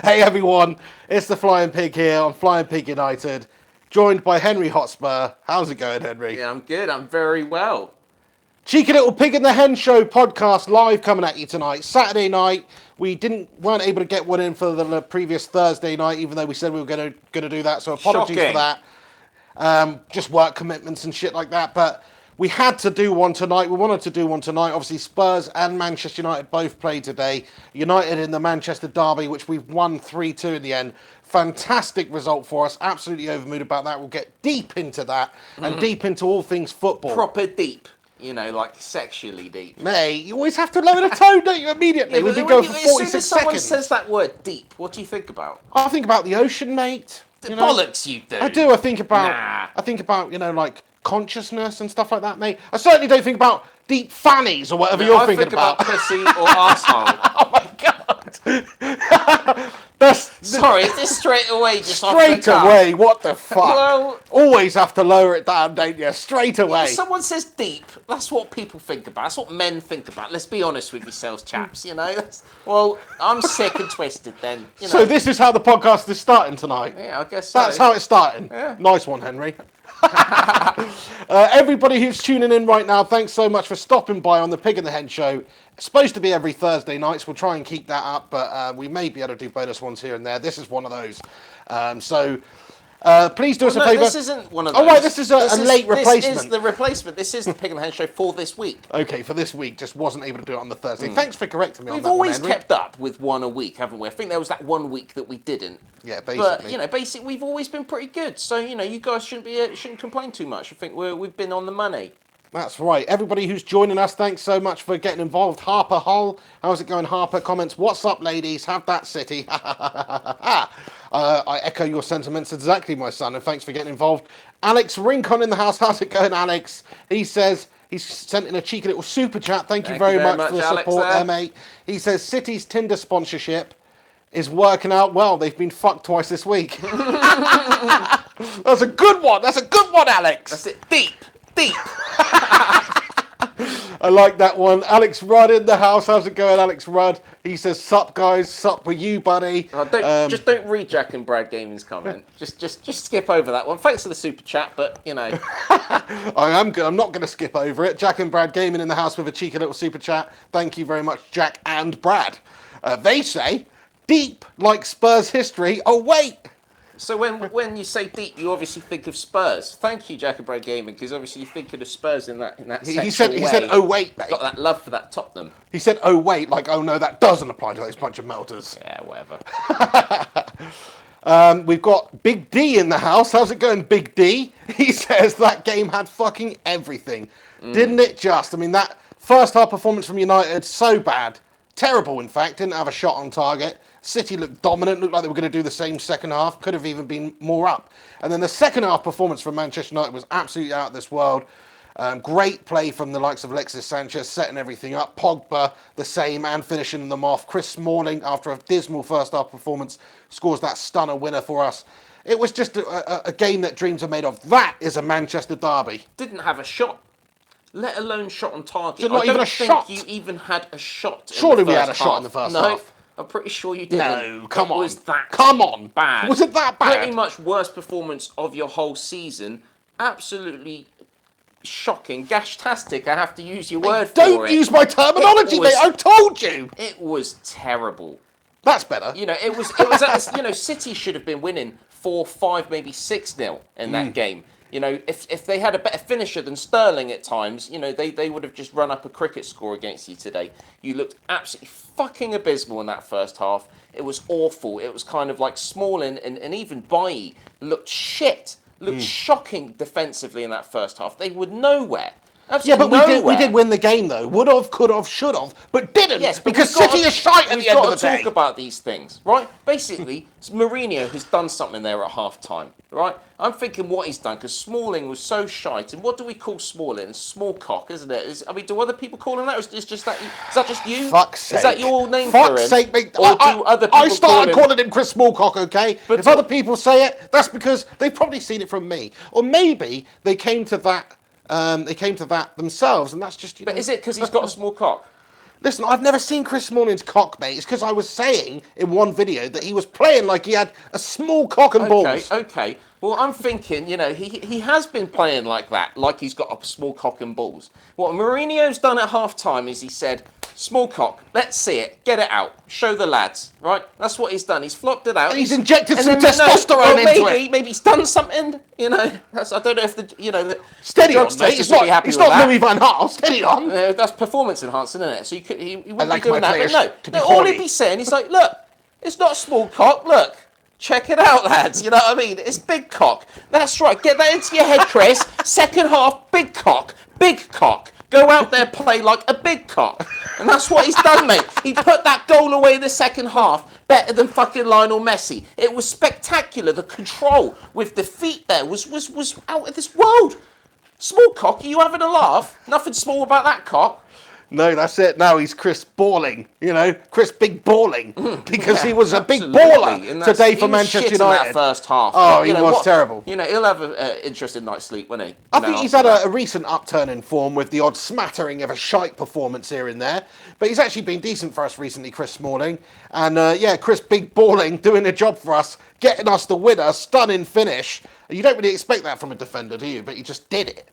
Hey everyone, it's the Flying Pig here on Flying Pig United, joined by Henry Hotspur. How's it going, Henry? Yeah, I'm good. I'm very well. Cheeky Little Pig in the Hen Show podcast live coming at you tonight. Saturday night, we weren't able to get one in for the previous Thursday night, even though we said we were going to do that. So apologies for Shocking. that. Just work commitments and shit like that. But we had to do one tonight. We wanted to do one tonight. Obviously, Spurs and Manchester United both played today. United in the Manchester derby, which we've won 3-2 in the end. Fantastic result for us. Absolutely overmood about that. We'll get deep into that and deep into all things football. Proper deep. You know, like sexually deep. Mate, you always have to lower the tone, don't you, immediately? We've been going for 46 as soon as someone seconds. says that word deep, what do you think about? I think about the ocean, mate. You know? Bollocks you do. I do. I think about, like consciousness and stuff like that, mate. I certainly don't think about deep fannies or whatever you're thinking about. I think about pussy or arsehole. Oh my god. Sorry, is this straight away just off the Straight cuff? away, what the fuck? Well, always have to lower it down, don't you? Straight away. if someone says deep, that's what people think about. That's what men think about. Let's be honest with yourselves, chaps, you know? Well, I'm sick and twisted then. You know. So this is how the podcast is starting tonight? Yeah, I guess so. That's how it's starting. Yeah. Nice one, Henry. Everybody who's tuning in right now, thanks so much for stopping by on the Pig and the Hen Show. It's supposed to be every Thursday nights. We'll try and keep that up, but we may be able to do bonus ones here and there. This is one of those. Please do us a favour. This isn't one of those. Oh, right, this is a late replacement. This is the replacement. This is the Pig and the Hen Show for this week. Okay, for this week, just wasn't able to do it on the Thursday. Thanks for correcting me on We've that one, always Henry. kept up with one a week, haven't we? I think there was that 1 week that we didn't. Yeah, basically. But, you know, basically, we've always been pretty good. So, you know, you guys shouldn't complain too much. I think we've been on the money. That's right. Everybody who's joining us, thanks so much for getting involved. Harper Hull, how's it going, Harper? Comments, what's up, ladies? Have that city. I echo your sentiments exactly, my son, and thanks for getting involved. Alex Rincon in the house, how's it going, Alex? He says he's sent in a cheeky little super chat. Thank you very much for the Alex, support there, mate. He says City's Tinder sponsorship is working out well. They've been fucked twice this week. That's a good one. That's a good one, Alex. That's it. Deep. I like that one. Alex Rudd in the house. How's it going, Alex Rudd? He says, "Sup, guys? Sup with you, buddy?" Just don't read Jack and Brad Gaming's comment. just skip over that one. Thanks for the super chat, but you know. I'm not going to skip over it. Jack and Brad Gaming in the house with a cheeky little super chat. Thank you very much, Jack and Brad. They say, "Deep like Spurs history." Oh wait. So when you say deep, you obviously think of Spurs. Thank you, Jack and Brad Gaming, because obviously you think of Spurs in that He said, "Oh wait, mate." Got that love for that Tottenham. He said, "Oh wait," like, "Oh no, that doesn't apply to those bunch of melters." Yeah, whatever. We've got Big D in the house. How's it going, Big D? He says that game had fucking everything, didn't it? Just, I mean, that first half performance from United, so bad, terrible. In fact, didn't have a shot on target. City looked dominant, looked like they were going to do the same second half, could have even been more up. And then the second half performance from Manchester United was absolutely out of this world. Great play from the likes of Alexis Sanchez, setting everything up. Pogba, the same, and finishing them off. Chris Smalling, after a dismal first half performance, scores that stunner winner for us. It was just a game that dreams are made of. That is a Manchester derby. Didn't have a shot, let alone shot on target. So not I even don't a think shot? you even had a shot. Surely in the we first had a shot half. in the first no, half. I'm pretty sure you didn't. No, come on. Was that Come on. bad? Was it that bad? Pretty much worst performance of your whole season. Absolutely shocking. Gashtastic, I have to use your word for it. Don't use my terminology, mate. I told you. It was terrible. That's better. You know, it was you know, City should have been winning 4-5, maybe 6-0 in that game. You know, if they had a better finisher than Sterling at times, you know, they would have just run up a cricket score against you today. You looked absolutely fucking abysmal in that first half. It was awful. It was kind of like Smalling and even Bailly looked shit. Looked shocking defensively in that first half. They were nowhere. Yeah, but Absolutely we did win the game, though. Would have, could have, should have, but didn't. Yes, but because City is shite at the end of the We've got to day. talk about these things, right? Basically, Mourinho has done something there at half-time, right? I'm thinking what he's done, because Smalling was so shite, and what do we call Smalling? Small cock, isn't it? I mean, do other people call him that, or is that just you? Fuck's sake. Is that your name for him? Fuck's sake, mate. Or do other people I started call him... calling him Chris Smallcock, okay? But if other people say it, that's because they've probably seen it from me. Or maybe they came to that themselves, and that's just, you know... But is it because he's got a small cock? Listen, I've never seen Chris Smalling's cock, mate. It's because I was saying in one video that he was playing like he had a small cock and balls. Okay. Well, I'm thinking, he has been playing like that, like he's got a small cock and balls. What Mourinho's done at half-time is he said, small cock, let's see it, get it out, show the lads, right? That's what he's done. He's flopped it out. And he's injected some testosterone into it. Maybe he's done something, I don't know if the Steady on, drugs mate. test It's would be not, happy it's with not that. Louis Van Gaal. Steady on. That's performance enhancing, isn't it? So he wouldn't like be doing my that. players But to be no, all horny. he'd be saying is like, look, it's not a small cock. Look, check it out, lads. You know what I mean? It's big cock. That's right. Get that into your head, Chris. Second half, big cock. Big cock. Go out there, play like a big cock. And that's what he's done, mate. He put that goal away in the second half better than fucking Lionel Messi. It was spectacular. The control with the feet there was out of this world. Small cock, are you having a laugh? Nothing small about that cock. No, that's it. Now he's Chris Balling, Chris Big Balling, because he was a big Absolutely. baller today for Manchester He was shit United. in that first half. Oh, he was terrible. He'll have an interesting night's sleep, won't he? I think he's had a recent upturn in form with the odd smattering of a shite performance here and there. But he's actually been decent for us recently, Chris Smalling. And Chris Big Balling doing a job for us, getting us the winner, stunning finish. You don't really expect that from a defender, do you? But he just did it.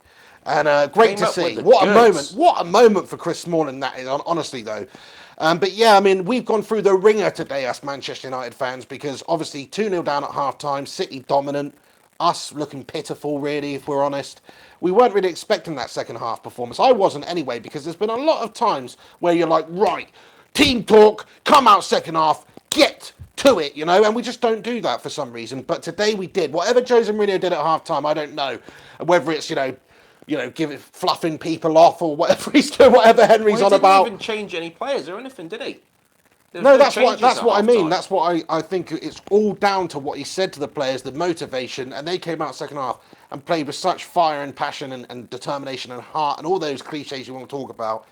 And great to see. What a moment. What a moment for Chris Smalling that is, honestly, though. But yeah, I mean, we've gone through the ringer today, us Manchester United fans, because obviously 2-0 down at half-time, City dominant, us looking pitiful, really, if we're honest. We weren't really expecting that second half performance. I wasn't anyway, because there's been a lot of times where you're like, right, team talk, come out second half, get to it, and we just don't do that for some reason. But today we did. Whatever Jose Mourinho did at half-time, I don't know. Whether it's, fluffing people off or whatever he's doing, whatever Henry's on about. He didn't even change any players or anything, did he? No, that's what I mean. That's what I think it's all down to what he said to the players, the motivation, and they came out second half and played with such fire and passion and determination and heart and all those cliches you want to talk about.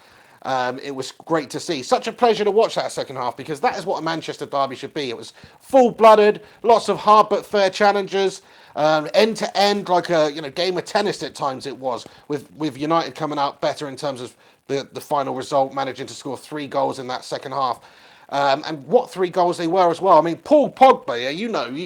It was great to see. Such a pleasure to watch that second half because that is what a Manchester derby should be. It was full-blooded, lots of hard but fair challenges. End to end, like a game of tennis at times it was, with United coming out better in terms of the final result, managing to score 3 goals in that second half. And what 3 goals they were as well. I mean, Paul Pogba,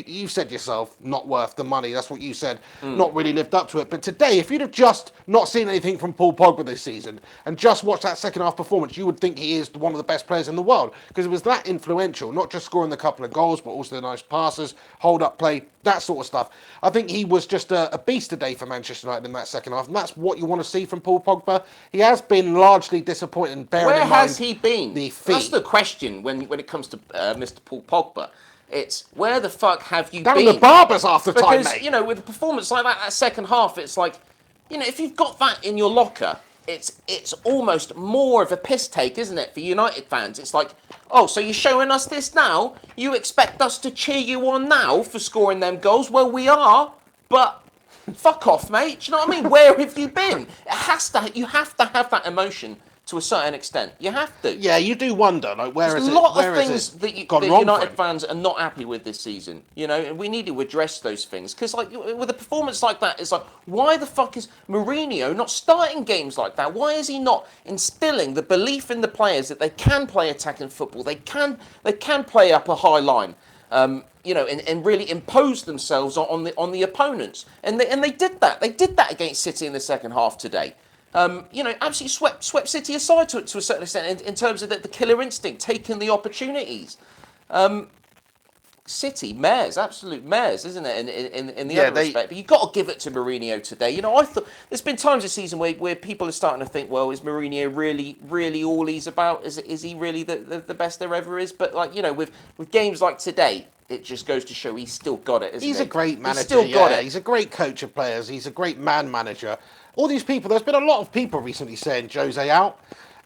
you said yourself, not worth the money. That's what you said, not really lived up to it. But today, if you'd have just not seen anything from Paul Pogba this season and just watched that second half performance, you would think he is one of the best players in the world because it was that influential, not just scoring a couple of goals, but also the nice passes, hold-up play, that sort of stuff. I think he was just a beast today for Manchester United in that second half, and that's what you want to see from Paul Pogba. He has been largely disappointing. Where has he been? The feet. That's the question when it comes to Mr. Paul Pogba. It's where the fuck have you Down been? the barbers half the time, mate. Because, with a performance like that second half, it's like, if you've got that in your locker, it's almost more of a piss take, isn't it, for United fans? It's like, oh, so you're showing us this now? You expect us to cheer you on now for scoring them goals? Well, we are, but fuck off, mate. Do you know what I mean? Where have you been? You have to have that emotion to a certain extent. You have to. Yeah, you do wonder, like, where There's is it? a lot Where of is things it that gone wrong United for him? fans are not happy with this season, and we need to address those things. Because, like, with a performance like that, it's like, why the fuck is Mourinho not starting games like that? Why is he not instilling the belief in the players that they can play attacking football, they can play up a high line, and really impose themselves on the opponents? And they did that. They did that against City in the second half today. Absolutely swept City aside to a certain extent in terms of the killer instinct, taking the opportunities. City, mares, absolute mares, isn't it, in the other respect? But you've got to give it to Mourinho today. I thought there's been times this season where people are starting to think, well, is Mourinho really all he's about? Is he really the best there ever is? But, like, with games like today, it just goes to show he's still got it, isn't he? He's a great manager. He's still got it. He's a great coach of players. He's a great man manager. All these people, there's been a lot of people recently saying Jose out.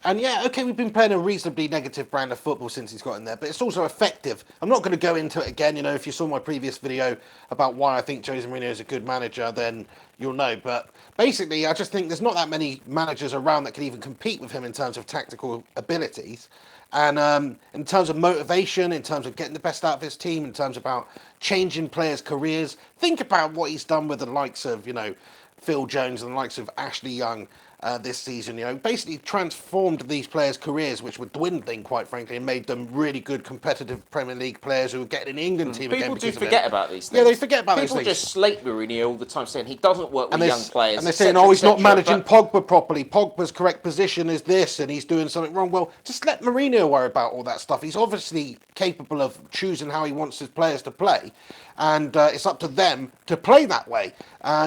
And yeah, okay, we've been playing a reasonably negative brand of football since he's got in there, but it's also effective. I'm not going to go into it again. If you saw my previous video about why I think Jose Mourinho is a good manager, then you'll know. But basically, I just think there's not that many managers around that can even compete with him in terms of tactical abilities. And in terms of motivation, in terms of getting the best out of his team, in terms about changing players' careers, think about what he's done with the likes of, Phil Jones and the likes of Ashley Young this season. Basically transformed these players' careers, which were dwindling, quite frankly, and made them really good competitive Premier League players who were getting an England team again. People do because of forget it. about these things. Yeah, they forget about People those things. just slate Mourinho all the time, saying he doesn't work with young players. And they're saying, he's not managing Pogba properly. Pogba's correct position is this, and he's doing something wrong. Well, just let Mourinho worry about all that stuff. He's obviously capable of choosing how he wants his players to play, and it's up to them to play that way.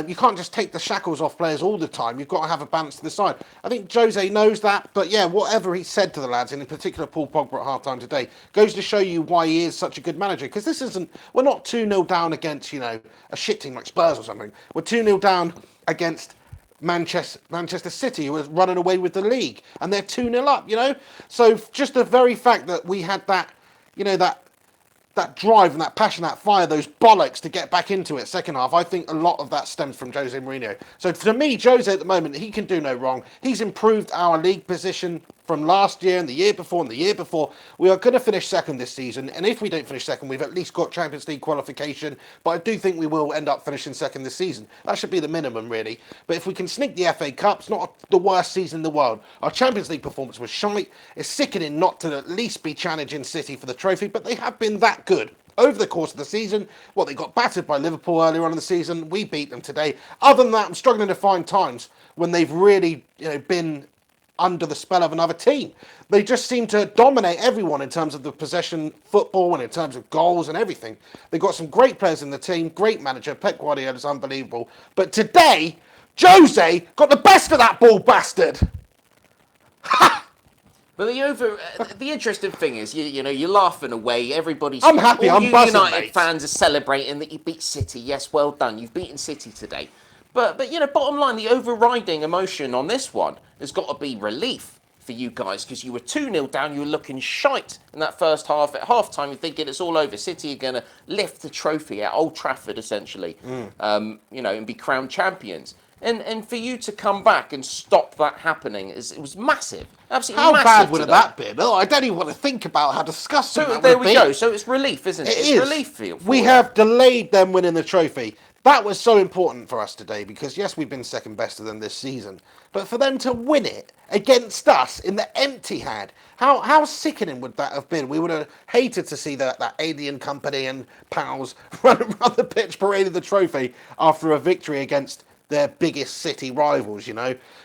You can't just take the shackles off players all the time. You've got to have a balance to the side. I think Jose knows that, but yeah, whatever he said to the lads, and in particular Paul Pogba at half-time today, goes to show you why he is such a good manager. Because we're not 2-0 down against, a shit team like Spurs or something. We're 2-0 down against Manchester City, who was running away with the league, and they're 2-0 up, So just the very fact that we had that, that drive and that passion, that fire, those bollocks to get back into it second half, I think a lot of that stems from Jose Mourinho. So for me, Jose at the moment, he can do no wrong. He's improved our league position from last year and the year before and the year before. We are going to finish second this season, and if we don't finish second, we've at least got Champions League qualification, but I do think we will end up finishing second this season. That should be the minimum, really. But if we can sneak the FA Cup, it's not the worst season in the world. Our Champions League performance was shite. It's sickening not to at least be challenging City for the trophy, but they have been that good over the course of the season. They got battered by Liverpool earlier on in the season. We beat them today. Other than that, I'm struggling to find times when they've really been under the spell of another team. They just seem to dominate everyone in terms of the possession football and in terms of goals and everything. They've got some great players in the team, great manager. Pep Guardiola is unbelievable. But today, Jose got the best of that ball bastard. Ha! But the interesting thing is, you're laughing away. Everybody's. I'm happy. All I'm you buzzing, United mate. fans are celebrating that you beat City. Yes, well done. You've beaten City today. But bottom line, the overriding emotion on this one has got to be relief for you guys, because you were 2-0 down. You were looking shite in that first half. At half-time, you're thinking it's all over. City are going to lift the trophy at Old Trafford, essentially, and be crowned champions. And for you to come back and stop that happening, it was massive. Absolutely how massive. How bad would that been? Oh, I don't even want to think about how disgusting that would there we be. go. So it's relief, isn't it? It It's is. relief for you. We have delayed them winning the trophy. That was so important for us today because, yes, we've been second best to them this season. But for them to win it against us in the empty had, how sickening would that have been? We would have hated to see that alien company and pals run around the pitch parading the trophy after a victory against their biggest City rivals,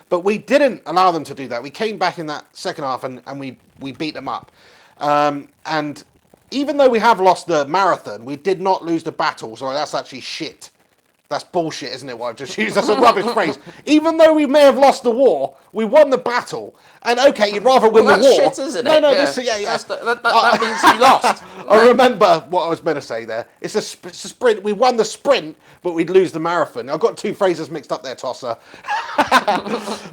But we didn't allow them to do that. We came back in that second half and we beat them up. And even though we have lost the marathon, we did not lose the battle. So that's actually shit. That's bullshit, isn't it, what I've just used? That's a rubbish phrase. Even though we may have lost the war, we won the battle. And okay, you'd rather win the war. That's shit, isn't it? No, Yeah. That means you lost. I remember what I was going to say there. It's a sprint. We won the sprint, but we'd lose the marathon. I've got two phrases mixed up there, Tosser.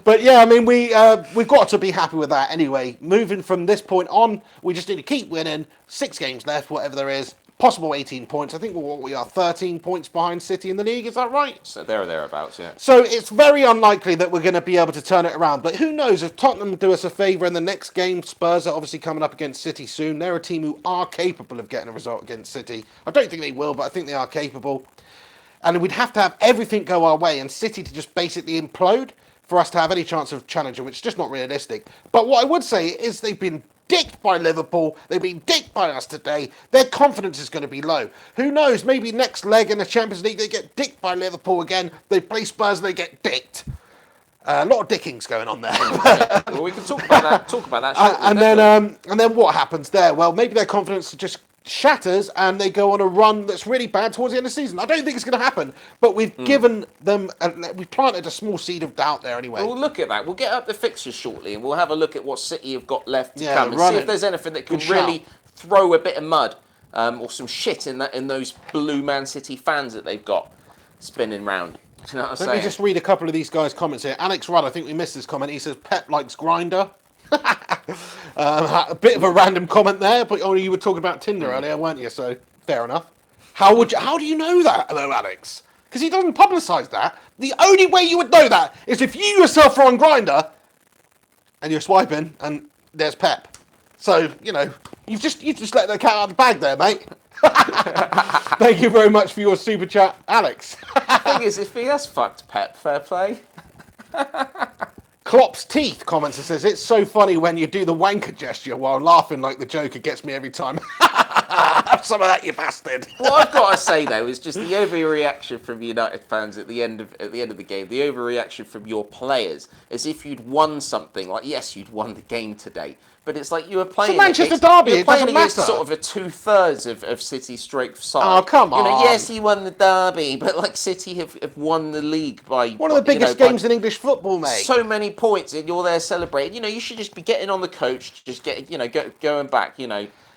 But yeah, I mean, we've got to be happy with that anyway. Moving from this point on, we just need to keep winning. 6 games left, whatever there is. Possible 18 points. I think we are 13 points behind City in the league. Is that right? So there or thereabouts, yeah. So it's very unlikely that we're going to be able to turn it around. But who knows? If Tottenham do us a favour in the next game, Spurs are obviously coming up against City soon. They're a team who are capable of getting a result against City. I don't think they will, but I think they are capable. And we'd have to have everything go our way and City to just basically implode for us to have any chance of challenging, which is just not realistic. But what I would say is they've been dicked by Liverpool. They've been dicked by us today. Their confidence is going to be low. Who knows? Maybe next leg in the Champions League, they get dicked by Liverpool again. They play Spurs, they get dicked. A lot of dickings going on there. Well, we can talk about that. Shortly, and then what happens there? Well, maybe their confidence just shatters and they go on a run that's really bad towards the end of the season. I don't think it's going to happen, but we've given them, we've planted a small seed of doubt there anyway. We'll look at that. We'll get up the fixtures shortly and we'll have a look at what City have got left to come and see if there's anything that can really throw a bit of mud or some shit in those blue Man City fans that they've got spinning round. You know what I'm saying? Let me just read a couple of these guys' comments here. Alex Rudd, I think we missed his comment. He says Pep likes grinder. A bit of a random comment there, but you were talking about Tinder earlier, weren't you? So fair enough. How do you know that, though, Alex? Because he doesn't publicise that. The only way you would know that is if you yourself are on Grindr and you're swiping and there's Pep. So you've just let the cat out of the bag there, mate. Thank you very much for your super chat, Alex. The thing is, if he has fucked Pep, fair play. Klopp's teeth comments and says, it's so funny when you do the wanker gesture while laughing like the Joker gets me every time. Have some of that, you bastard. What I've got to say though is just the overreaction from United fans at the end of the game. The overreaction from your players, as if you'd won something. Like, yes, you'd won the game today, but it's like you were playing. It's a Manchester derby. You were playing against matter. sort of a 2/3 of City strength side. Oh, come on. Yes, he won the derby, but like City have won the league by one of the biggest games in English football, mate. So many points, and you're there celebrating. You should just be getting on the coach, just going back.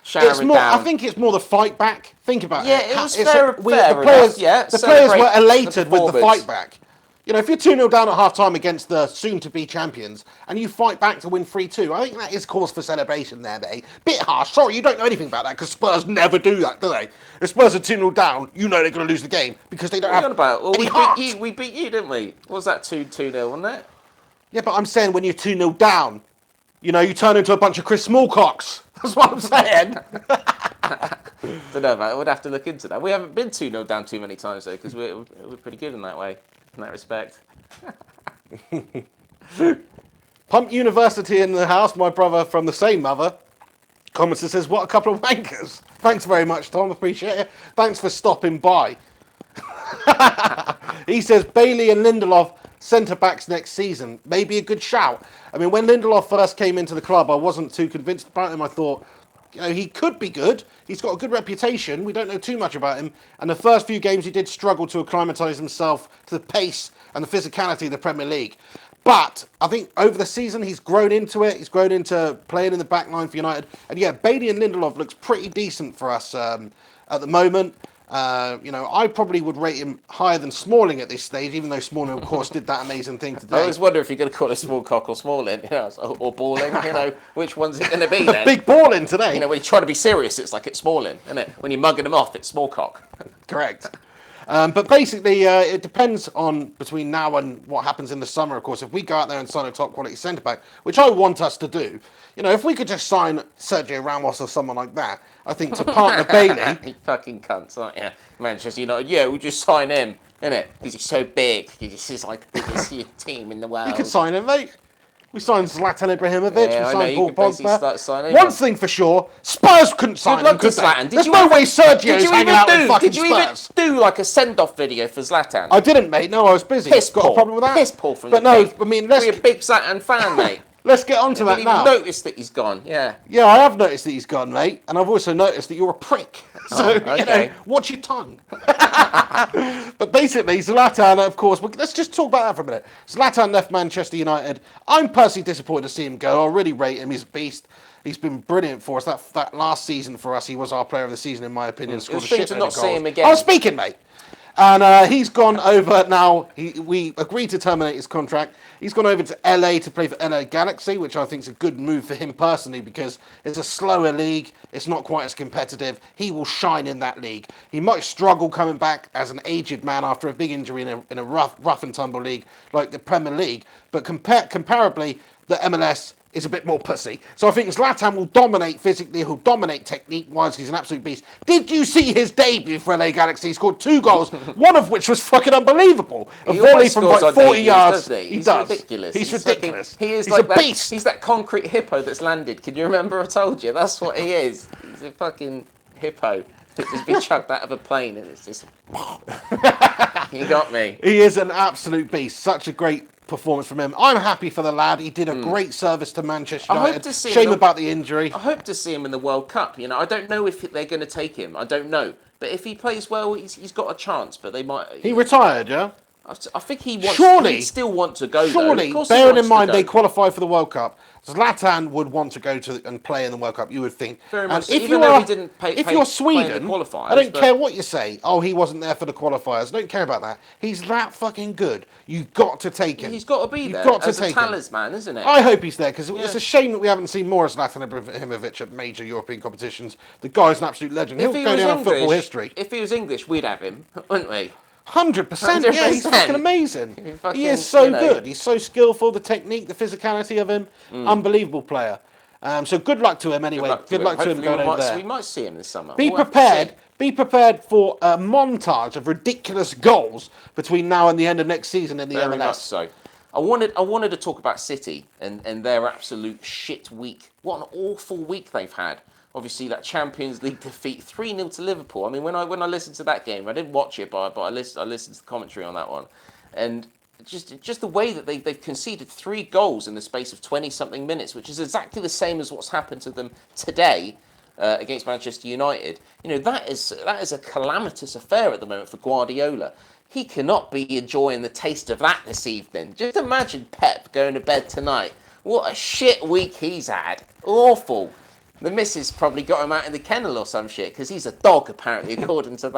Showering down. I think it's more the fight back. Think about it. Yeah, it was fair the players were elated with the fight back. If you're 2-0 down at half-time against the soon-to-be champions, and you fight back to win 3-2, I think that is cause for celebration there, mate. Bit harsh. Sorry, you don't know anything about that, because Spurs never do that, do they? If Spurs are 2-0 down, you know they're going to lose the game, because they don't have any heart. We beat you, didn't we? What was that 2-0, wasn't it? Yeah, but I'm saying when you're 2-0 down, you turn into a bunch of Chris Smallcocks. That's what I'm saying. Don't know, mate. I would have to look into that. We haven't been 2-0 down too many times, though, because we're pretty good in that way, in that respect. Pump University in the house, my brother from the same mother, comments and says, what a couple of wankers. Thanks very much, Tom. Appreciate it. Thanks for stopping by. He says, Bailey and Lindelof, centre-backs next season. Maybe a good shout. I mean, when Lindelof first came into the club, I wasn't too convinced about him. I thought, he could be good. He's got a good reputation. We don't know too much about him. And the first few games, he did struggle to acclimatise himself to the pace and the physicality of the Premier League. But I think over the season, he's grown into it. He's grown into playing in the back line for United. And yeah, Bailey and Lindelof looks pretty decent for us at the moment. I probably would rate him higher than Smalling at this stage, even though Smalling, of course, did that amazing thing today. I always wonder if you're going to call it small cock or Smalling, or balling. Which one's it going to be then? Big balling today. When you try to be serious, it's like it's Smalling, isn't it? When you're mugging him off, it's small cock. Correct. But basically, it depends on between now and what happens in the summer, of course. If we go out there and sign a top-quality centre-back, which I want us to do, if we could just sign Sergio Ramos or someone like that, I think to partner Bailey... You fucking cunts, aren't you? Manchester United, we'll just sign him, innit? Because he's so big. He's like the biggest team in the world. You could sign him, mate. We signed Zlatan Ibrahimovic, we signed Paul Pogba. One thing for sure, Spurs couldn't sign him, could they? There's no way Sergio's hanging out with fucking Spurs. Did you even do like a send-off video for Zlatan? I didn't, mate. No, I was busy. Piss Got Paul. a problem with that? Piss Paul from but the no, pig. I mean, You're a big Zlatan fan, mate. Let's get on to that now. I haven't even noticed that he's gone, yeah. Yeah, I have noticed that he's gone, mate. And I've also noticed that you're a prick. So, okay. Watch your tongue. But basically, Zlatan, of course, let's just talk about that for a minute. Zlatan left Manchester United. I'm personally disappointed to see him go. I really rate him. He's a beast. He's been brilliant for us. That last season for us, he was our player of the season, in my opinion. It was a shame to not see him again. I was speaking, mate. And he's gone over now. We agreed to terminate his contract. He's gone over to LA to play for LA Galaxy, which I think is a good move for him personally because it's a slower league. It's not quite as competitive. He will shine in that league. He might struggle coming back as an aged man after a big injury in a rough and tumble league like the Premier League. But comparably, the MLS is a bit more pussy. So I think Zlatan will dominate physically, he'll dominate technique-wise, he's an absolute beast. Did you see his debut for LA Galaxy? He scored 2 goals, one of which was fucking unbelievable. A volley from like 40 yards. He does. Ridiculous. He's ridiculous. He's like a that beast. He's that concrete hippo that's landed. Can you remember I told you? That's what he is. He's a fucking hippo that's just been chucked out of a plane and it's just... You got me. He is an absolute beast. Such a great performance from him. I'm happy for the lad. He did a great service to Manchester United. I hope to see Shame about the injury. I hope to see him in the World Cup. I don't know if they're going to take him. I don't know. But if he plays well, he's got a chance. But they might... He retired, yeah? I think he wants... Surely, he'd still want to go, surely, bearing in mind they qualify for the World Cup, Zlatan would want to go to and play in the World Cup, you would think. Very much. If you're Sweden, I don't care what you say. Oh, he wasn't there for the qualifiers. I don't care about that. He's that fucking good. You've got to take him. He's got to be there. Got to as take a talisman, isn't it? I hope he's there because it's a shame that we haven't seen more of Zlatan Ibrahimovic at major European competitions. The guy's an absolute legend. He'll go down in football history. If he was English, we'd have him, wouldn't we? 100%. Yeah, he's fucking amazing. He is so good. He's so skillful. The technique, the physicality of him, unbelievable player. So good luck to him anyway. Good luck to him going over there. We might see him this summer. Be prepared. Be prepared for a montage of ridiculous goals between now and the end of next season in the MLS. Very much so. wanted to talk about City and their absolute shit week. What an awful week they've had. Obviously, that Champions League defeat 3-0 to Liverpool. I mean, when I listened to that game, I didn't watch it, but I listened to the commentary on that one, and just the way that they've conceded 3 goals in the space of 20-something minutes, which is exactly the same as what's happened to them today against Manchester United. You know, that is a calamitous affair at the moment for Guardiola. He cannot be enjoying the taste of that this evening. Just imagine Pep going to bed tonight. What a shit week he's had. Awful. The missus probably got him out in the kennel or some shit, because he's a dog, apparently, according to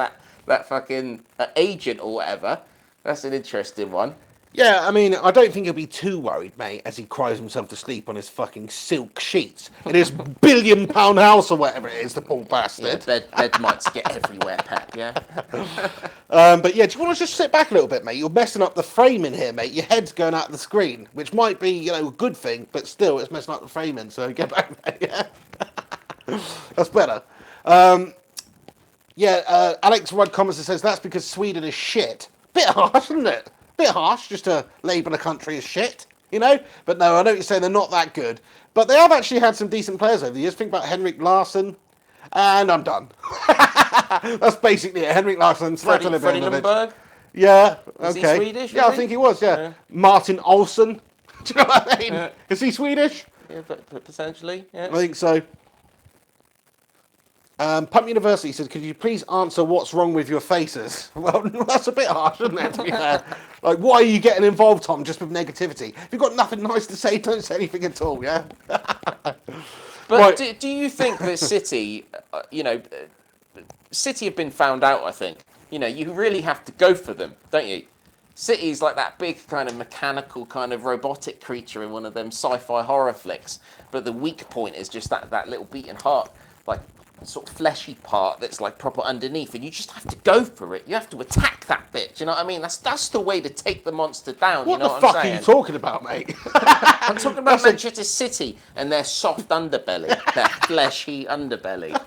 that fucking agent or whatever. That's an interesting one. Yeah, I mean, I don't think he'll be too worried, mate, as he cries himself to sleep on his fucking silk sheets in his £1 billion house or whatever it is, the poor bastard. Yeah, bed mites get everywhere, Pep, yeah? But yeah, do you want to just sit back a little bit, mate? You're messing up the framing here, mate. Your head's going out of the screen, which might be, you know, a good thing, but still, it's messing up the framing, so get back there, yeah? That's better. Alex Rudd comments and says, that's because Sweden is shit. Bit harsh, isn't it? Bit harsh just to label a country as shit, you know? But no, I know what you're saying, they're not that good. But they have actually had some decent players over the years. Think about Henrik Larsson, and I'm done. That's basically it. Henrik Larsson, Freddie Lundberg? Yeah, Is okay. he Swedish? Yeah, I think he was, yeah. Martin Olsson. Do you know what I mean? Yeah. Is he Swedish? Yeah, but potentially, yeah. I think so. Pump University says, could you please answer what's wrong with your faces? Well, that's a bit harsh, isn't it, to be fair? Like, why are you getting involved, Tom, just with negativity? If you've got nothing nice to say, don't say anything at all, yeah? But right. do you think that City, City have been found out, I think. You know, you really have to go for them, don't you? City's like that big kind of mechanical kind of robotic creature in one of them sci-fi horror flicks. But the weak point is just that little beating heart, like sort of fleshy part that's like proper underneath, and you just have to go for it. You have to attack that bit. Do you know what I mean? That's the way to take the monster down. What you know the what fuck I'm are you talking about, mate? I'm talking about Manchester City and their soft underbelly, their fleshy underbelly.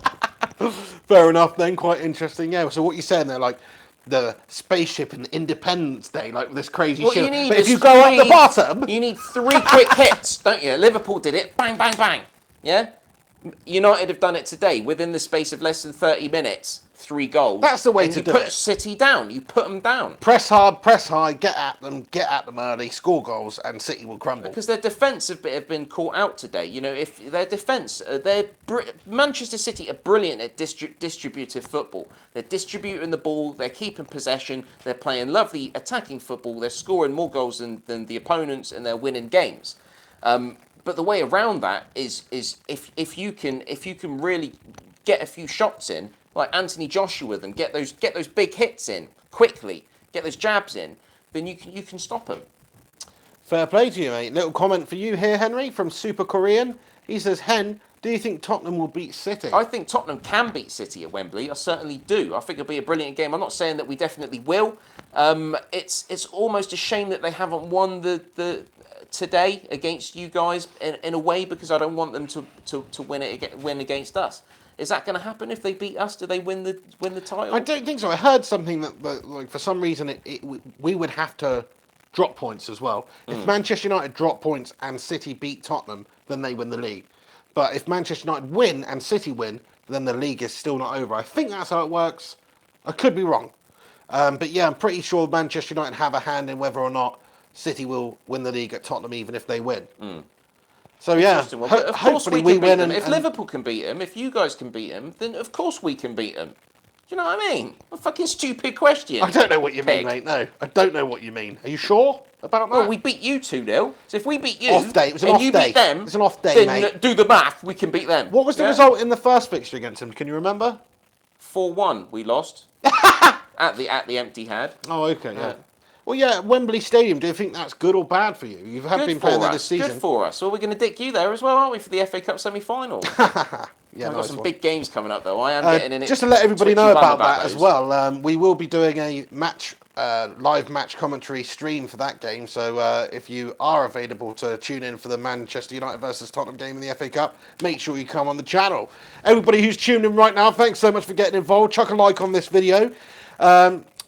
Fair enough then, quite interesting, yeah. So what you're saying there, like the spaceship and Independence Day, like this crazy What shit. you need But if is you go up the bottom... You need 3 quick hits, don't you? Liverpool did it, bang, bang, bang. Yeah? United have done it today, within the space of less than 30 minutes. 3 goals. That's the way to do You put it. City down. You put them down. Press hard, press high, get at them early, score goals, and City will crumble. Because their defence have been caught out today. You know, if their defence, Manchester City are brilliant at distributive football. They're distributing the ball, they're keeping possession, they're playing lovely attacking football, they're scoring more goals than the opponents, and they're winning games. But the way around that is if you can really get a few shots in, like Anthony Joshua, then get those big hits in quickly, get those jabs in, then you can stop them. Fair play to you, mate. Little comment for you here, Henry, from Super Korean. He says, Hen, do you think Tottenham will beat City? I think Tottenham can beat City at Wembley. I certainly do. I think it'll be a brilliant game. I'm not saying that we definitely will. It's almost a shame that they haven't won the today against you guys in a way, because I don't want them to win against us. Is that going to happen if they beat us? Do they win the title? I don't think so. I heard something that like, for some reason, we would have to drop points as well. If Manchester United drop points and City beat Tottenham, then they win the league. But if Manchester United win and City win, then the league is still not over. I think that's how it works. I could be wrong. But yeah, I'm pretty sure Manchester United have a hand in whether or not City will win the league at Tottenham, even if they win. So yeah, Of course hopefully we can beat win. them. If Liverpool can beat them, if you guys can beat them, then of course we can beat them. Do you know what I mean? A fucking stupid question. I don't know what you Pig. mean, mate. No, I don't know what you mean. Are you sure about that? Well, we beat you 2-0. So if we beat you, Off day. It was an and off you day. beat them, It was an off day, then mate. do the math. We can beat them. What was the result in the first fixture against them? Can you remember? 4-1. We lost at the empty head. Oh, okay, yeah. Well, yeah, Wembley Stadium. Do you think that's good or bad for you? You have been playing there this season. Good for us. Well, we're going to dick you there as well, aren't we, for the FA Cup semi-final? Yeah, I've got nice some one. big games coming up, though. I am getting in it. Just to let everybody know about that as those. well, we will be doing a live match commentary stream for that game. So if you are available to tune in for the Manchester United versus Tottenham game in the FA Cup, make sure you come on the channel. Everybody who's tuned in right now, thanks so much for getting involved. Chuck a like on this video.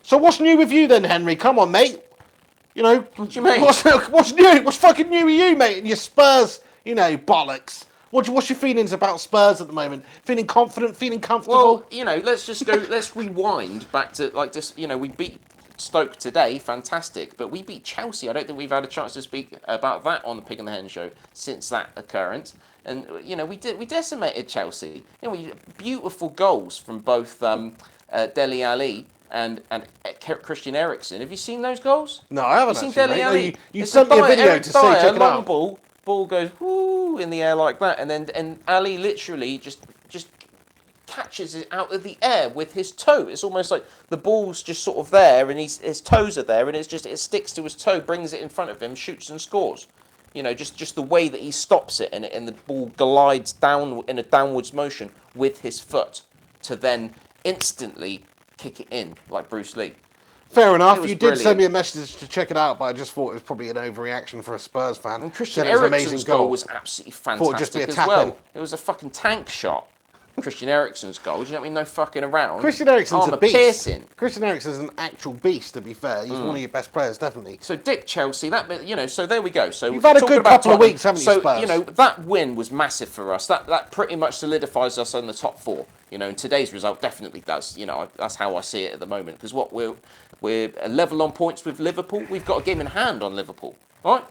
So what's new with you then, Henry? Come on, mate. You know, What do you mean? What's new? What's fucking new with you, mate? And your Spurs, bollocks. What's your feelings about Spurs at the moment? Feeling confident? Feeling comfortable? Well, let's just go. Let's rewind back to like just we beat Stoke today, fantastic, but we beat Chelsea. I don't think we've had a chance to speak about that on the Pig and the Hen show since that occurrence. And we decimated Chelsea. We beautiful goals from both Dele Alli and Christian Eriksen. Have you seen those goals? No, I haven't Seen actually, Dele mate. No, Alli? you sent me a video Eric to say Dyer, check it long out. ball goes whoo in the air like that, and Ali literally just catches it out of the air with his toe. It's almost like the ball's just sort of there, and his toes are there, and it sticks to his toe, brings it in front of him, shoots and scores. Just the way that he stops it, and the ball glides down in a downwards motion with his foot to then instantly kick it in like Bruce Lee. Fair enough. You did brilliant. send me a message to check it out, but I just thought it was probably an overreaction for a Spurs fan. And Christian Said it was an Eriksen's goal was absolutely Thought it'd just be fantastic a as well. tap-in. It was a fucking tank shot. Christian Eriksen's goal. Do you know what I mean? No fucking around. Christian Eriksen's Armour a beast. piercing. Christian Eriksen's an actual beast, to be fair. He's one of your best players, definitely. So Dick Chelsea, so there we go. So You've had a talking good about couple of Tottenham, weeks, haven't you, Spurs? So that win was massive for us. That pretty much solidifies us in the top four. And today's result definitely does. That's how I see it at the moment. Because we're level on points with Liverpool. We've got a game in hand on Liverpool, right?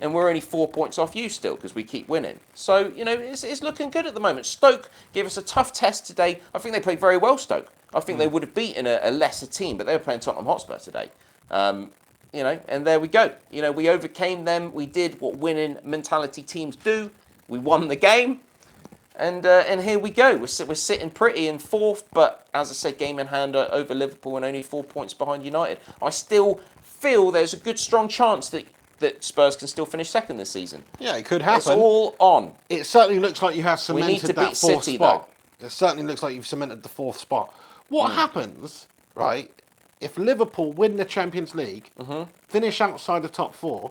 And we're only 4 points off you still because we keep winning. So, it's looking good at the moment. Stoke gave us a tough test today. I think they played very well, Stoke. I think they would have beaten a lesser team, but they were playing Tottenham Hotspur today. And there we go. We overcame them. We did what winning mentality teams do. We won the game. And here we go. We're sitting pretty in fourth, but as I said, game in hand over Liverpool and only 4 points behind United. I still feel there's a good, strong chance that Spurs can still finish second this season. Yeah, it could happen. It's all on. It certainly looks like you have We need cemented to that beat fourth City, spot. It certainly looks like you've cemented the fourth spot. What happens, right, if Liverpool win the Champions League, finish outside the top four,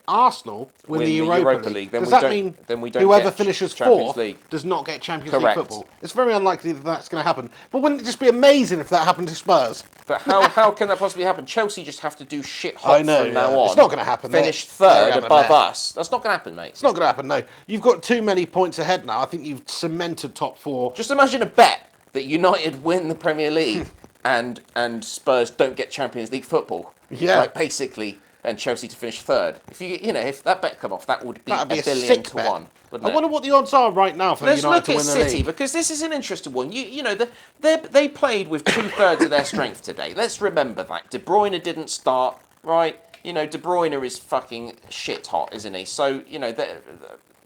Arsenal win the Europa League. Then Does we that don't- mean then we don't whoever get finishes Champions fourth League? does not get Champions Correct. League football? It's very unlikely that that's going to happen. But wouldn't it just be amazing if that happened to Spurs? But how can that possibly happen? Chelsea just have to do shit hot I know, from now yeah. on. It's not going to happen. Finish They're third having above that. us. That's not going to happen, mate. It's not going to happen, no. You've got too many points ahead now. I think you've cemented top four. Just imagine a bet that United win the Premier League and Spurs don't get Champions League football. Yeah. Like basically, and Chelsea to finish third. If that bet come off, that would be That'd be a billion sick to bet. one. Wouldn't I it? wonder what the odds are right now for Let's United look to at win the City league. because this is an interesting one. They played with 2/3 of their strength today. Let's remember that De Bruyne didn't start, right? De Bruyne is fucking shit hot, isn't he? So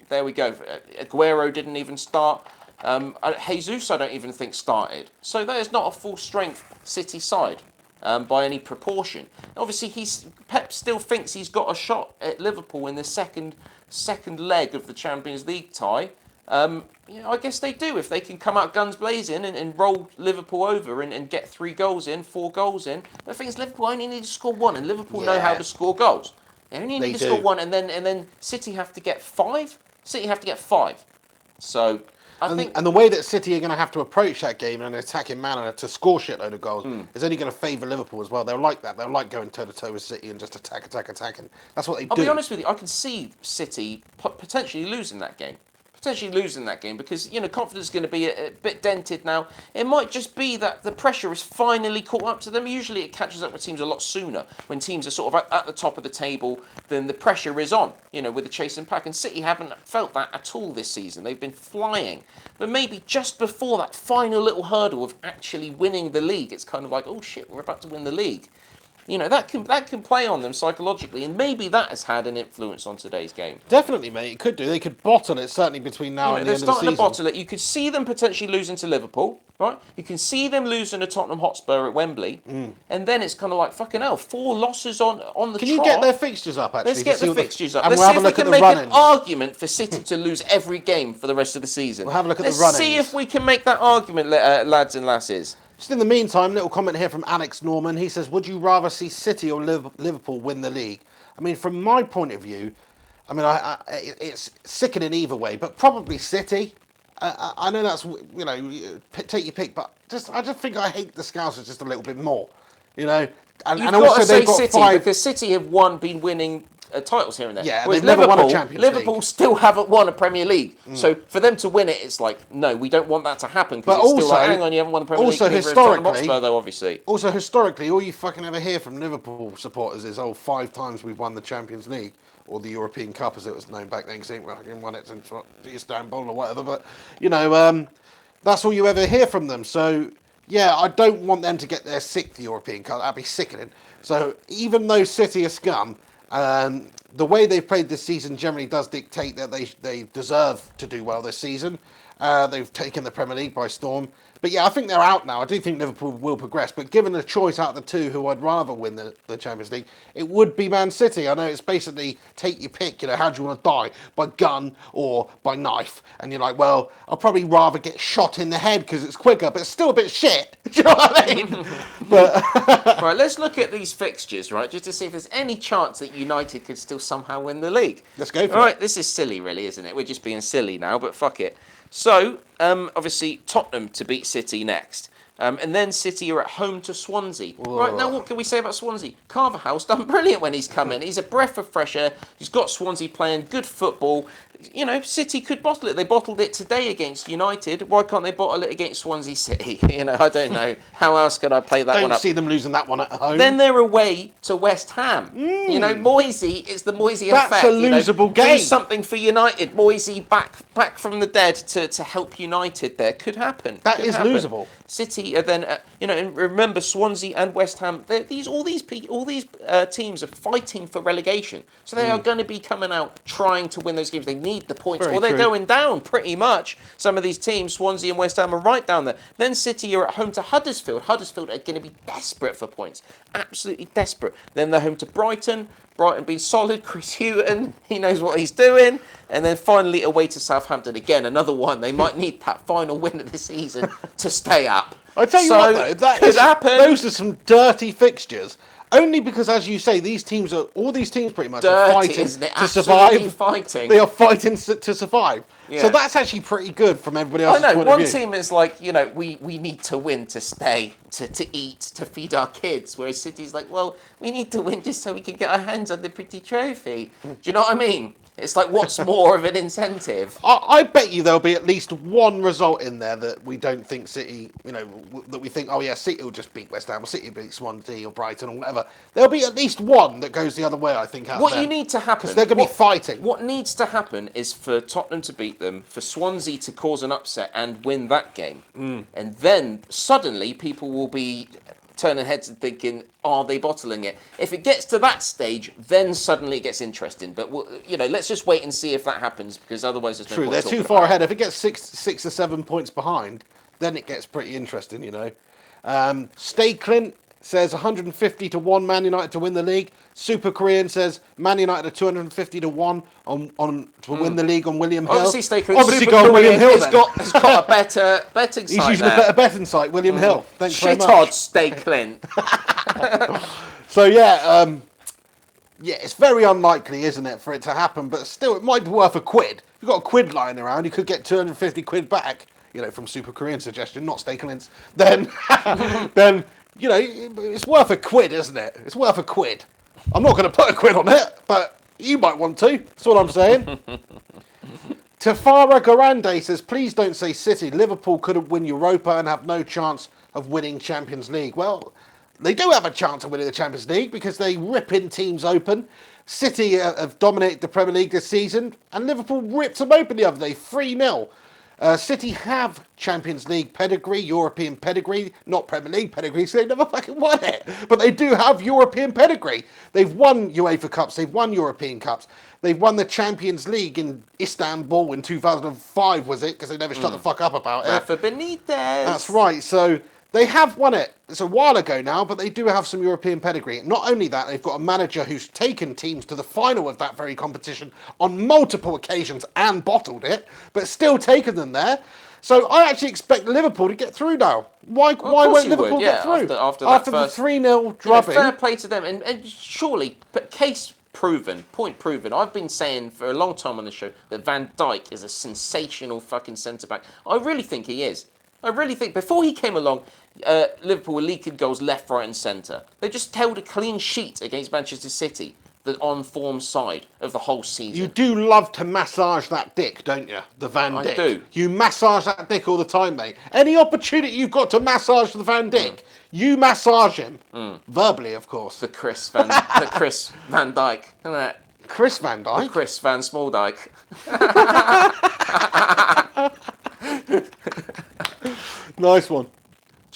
there we go. Aguero didn't even start. Jesus, I don't even think started. So that is not a full strength City side. By any proportion. Obviously, Pep still thinks he's got a shot at Liverpool in the second leg of the Champions League tie. I guess they do if they can come out guns blazing and roll Liverpool over and get 3 goals in, 4 goals in. But the thing is, Liverpool only need to score 1, and Liverpool know how to score goals. They only need to score 1, and then City have to get 5. City have to get 5. So. And the way that City are going to have to approach that game in an attacking manner to score shitload of goals is only going to favour Liverpool as well. They'll like that. They'll like going toe-to-toe with City and just attacking. That's what they do. I'll be honest with you, I can see City potentially losing that game. Because, confidence is going to be a bit dented now. It might just be that the pressure is finally caught up to them. Usually it catches up with teams a lot sooner. When teams are sort of at the top of the table, then the pressure is on, with the chasing pack. And City haven't felt that at all this season. They've been flying. But maybe just before that final little hurdle of actually winning the league, it's kind of like, oh shit, we're about to win the league. That can play on them psychologically, and maybe that has had an influence on today's game. Definitely, mate. It could do. They could bottle it, certainly between now and the end of the season. They're starting to bottle it. You could see them potentially losing to Liverpool, right? You can see them losing to Tottenham Hotspur at Wembley, and then it's kind of like, fucking hell, 4 losses on the Can you get their fixtures up, actually? Let's get the fixtures up. And Let's we'll see have a if we look at can the make run-ins. an argument for City to lose every game for the rest of the season. We'll have a look at the Let's run-ins. see if we can make that argument, lads and lasses. Just in the meantime, little comment here from Alex Norman. He says, would you rather see City or Liverpool win the league? I mean, from my point of view, it's sickening either way, but probably City. I know that's, take your pick, but I just think I hate the Scousers just a little bit more. And You've also got to say they've got City, 5. because City have been winning titles here and there. Yeah, Whereas they've never won a Liverpool, Champions Liverpool League. still haven't won a Premier League. So for them to win it, it's like, no, we don't want that to happen, because But it's still also- like, hang on, you haven't won a Premier also League. Neither have Tottenham historically- Hotspur, though, obviously. Also, historically, all you fucking ever hear from Liverpool supporters is, 5 times we've won the Champions League, or the European Cup as it was known back then, because they haven't won it since Istanbul or whatever. But, that's all you ever hear from them. So, yeah, I don't want them to get their 6th European Cup. That'd be sickening. So, even though City are scum, the way they've played this season generally does dictate that they deserve to do well this season. They've taken the Premier League by storm. But yeah, I think they're out now. I do think Liverpool will progress. But given a choice out of the two who I'd rather win the Champions League, it would be Man City. I know it's basically take your pick. How do you want to die? By gun or by knife? And you're like, well, I'll probably rather get shot in the head because it's quicker, but it's still a bit shit. Do you know what I mean? Right, let's look at these fixtures, right, just to see if there's any chance that United could still somehow win the league. Let's go for All it. right, this is silly, really, isn't it? We're just being silly now, but fuck it. So, obviously, Tottenham to beat City next. And then City are at home to Swansea. Right, now what can we say about Swansea? Carverhouse done brilliant when he's come in. He's a breath of fresh air. He's got Swansea playing good football. City could bottle it. They bottled it today against United. Why can't they bottle it against Swansea City? I don't know. How else can I play that one Don't up? see them losing that one at home. Then they're away to West Ham. Moisey, it's the Moisey That's effect. a losable game. Do something for United. Moisey back from the dead to help United there. Could happen. That Could is happen. losable. City are then, and remember Swansea and West Ham, all these teams are fighting for relegation. So they are going to be coming out trying to win those games. They need the points, Very or they're true. going down pretty much. Some of these teams, Swansea and West Ham, are right down there. Then City are at home to Huddersfield. Huddersfield are going to be desperate for points, absolutely desperate. Then they're home to Brighton. Brighton being solid. Chris Hughton, he knows what he's doing. And then finally away to Southampton again. Another one. They might need that final win of the season to stay up. I tell you So, what, though, could happen. Those are some dirty fixtures. Only because, as you say, all these teams pretty much are Dirty, fighting isn't it? to Absolutely survive. fighting. They are fighting to survive. Yeah. So that's actually pretty good from everybody I else's know, point one of view. team is like, we need to win to stay, to eat, to feed our kids, whereas City's like, well, we need to win just so we can get our hands on the pretty trophy. Do you know what I mean? It's like, what's more of an incentive? I bet you there'll be at least one result in there that we don't think City, that we think, oh yeah, City will just beat West Ham, or City will beat Swansea or Brighton or whatever. There'll be at least one that goes the other way, I think. What you need to happen... Because they're going to be fighting. What needs to happen is for Tottenham to beat them, for Swansea to cause an upset and win that game. And then suddenly people will be turning heads and thinking, are they bottling it? If it gets to that stage, then suddenly it gets interesting. But let's just wait and see if that happens, because otherwise there's no True, point they're talking too far about it. ahead. If it gets six or 7 points behind, then it gets pretty interesting, Stay Clint says 150 to 1 Man United to win the league. Super Korean says Man United are 250 to 1 on to win the league on William Hill. Obviously, Stay Clint, Obviously, Super go on Korean William Hill. has got a better betting site. He's using there. a better betting site, William Hill. Thanks very Shit much. odds, Stay Clint. So yeah, it's very unlikely, isn't it, for it to happen? But still, it might be worth a quid. If you've got a quid lying around, you could get 250 quid back. From Super Korean suggestion, not Stay Clint's. Then, it's worth a quid, isn't it? It's worth a quid. I'm not going to put a quid on it, but you might want to. That's what I'm saying. Tafara Garande says, please don't say City. Liverpool couldn't win Europa and have no chance of winning Champions League. Well, they do have a chance of winning the Champions League because they rip in teams open. City have dominated the Premier League this season, and Liverpool ripped them open the other day, 3-0. City have Champions League pedigree, European pedigree, not Premier League pedigree, so they never fucking won it. But they do have European pedigree. They've won UEFA Cups, they've won European Cups. They've won the Champions League in Istanbul in 2005, was it? Because they never shut the fuck up about it. Rafa Benitez. That's right. So they have won it. It's a while ago now, but they do have some European pedigree. Not only that, they've got a manager who's taken teams to the final of that very competition on multiple occasions and bottled it, but still taken them there. So I actually expect Liverpool to get through now. Why won't Liverpool get through? After the 3-0 drubbing. Fair play to them. And surely, but case proven, point proven. I've been saying for a long time on the show that Van Dijk is a sensational fucking centre-back. I really think he is. I really think before he came along, Liverpool were leaking goals left, right, and centre. They just held a clean sheet against Manchester City, the on-form side of the whole season. You do love to massage that dick, don't you? The Van Dijk. I do. You massage that dick all the time, mate. Any opportunity you've got to massage the Van Dijk, you massage him. Verbally, of course. The Chris Van Dijk, isn't it? Chris Van Dijk? The Chris Van Smalldijk. Nice one. Do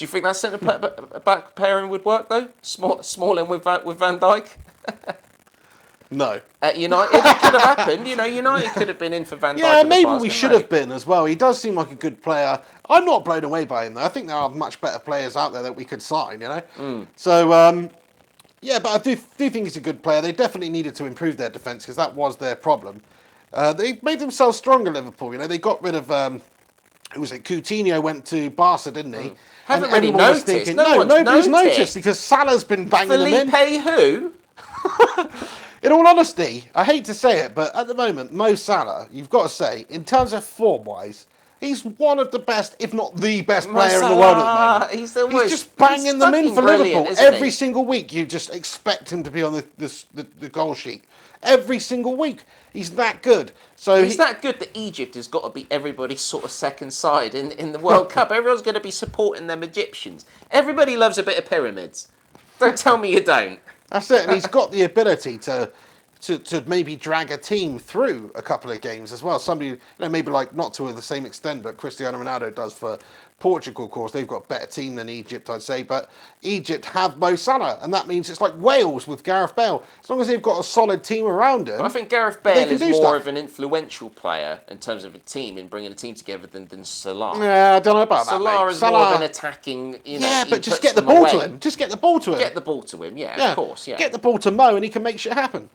you think that centre-back pairing would work, though? Smalling with Van Dijk? No. At United, it could have happened. United could have been in for Van Dijk. Yeah, maybe we didn't should they? have been as well. He does seem like a good player. I'm not blown away by him, though. I think there are much better players out there that we could sign, So, yeah, but I do think he's a good player. They definitely needed to improve their defence because that was their problem. They made themselves stronger, Liverpool. They got rid of, who was it? Coutinho went to Barca, didn't he? Haven't And really everyone was noticed. thinking, Nobody's noticed because Salah's been banging them in. Felipe who? In all honesty, I hate to say it, but at the moment, Mo Salah, you've got to say, in terms of form-wise, he's one of the best, if not the best player in the world at the moment. He's just banging them in for Liverpool. Every single week, you just expect him to be on the goal sheet. Every single week. He's that good. So He's that good that Egypt has got to be everybody's sort of second side in the World Cup. Everyone's going to be supporting them Egyptians. Everybody loves a bit of pyramids. Don't tell me you don't. That's it, and he's got the ability to maybe drag a team through a couple of games as well. Somebody, maybe like not to the same extent, but Cristiano Ronaldo does for Portugal, of course. They've got a better team than Egypt, I'd say, but Egypt have Mo Salah, and that means it's like Wales with Gareth Bale. As long as they've got a solid team around him, I think Gareth Bale is more stuff. of an influential player in terms of a team, in bringing a team together than Salah. Yeah, I don't know about Salah that, mate. is more of an attacking, Yeah, but just get the ball to him. Just get the ball to him. Get the ball to him, yeah, of course, yeah. Get the ball to Mo and he can make shit happen.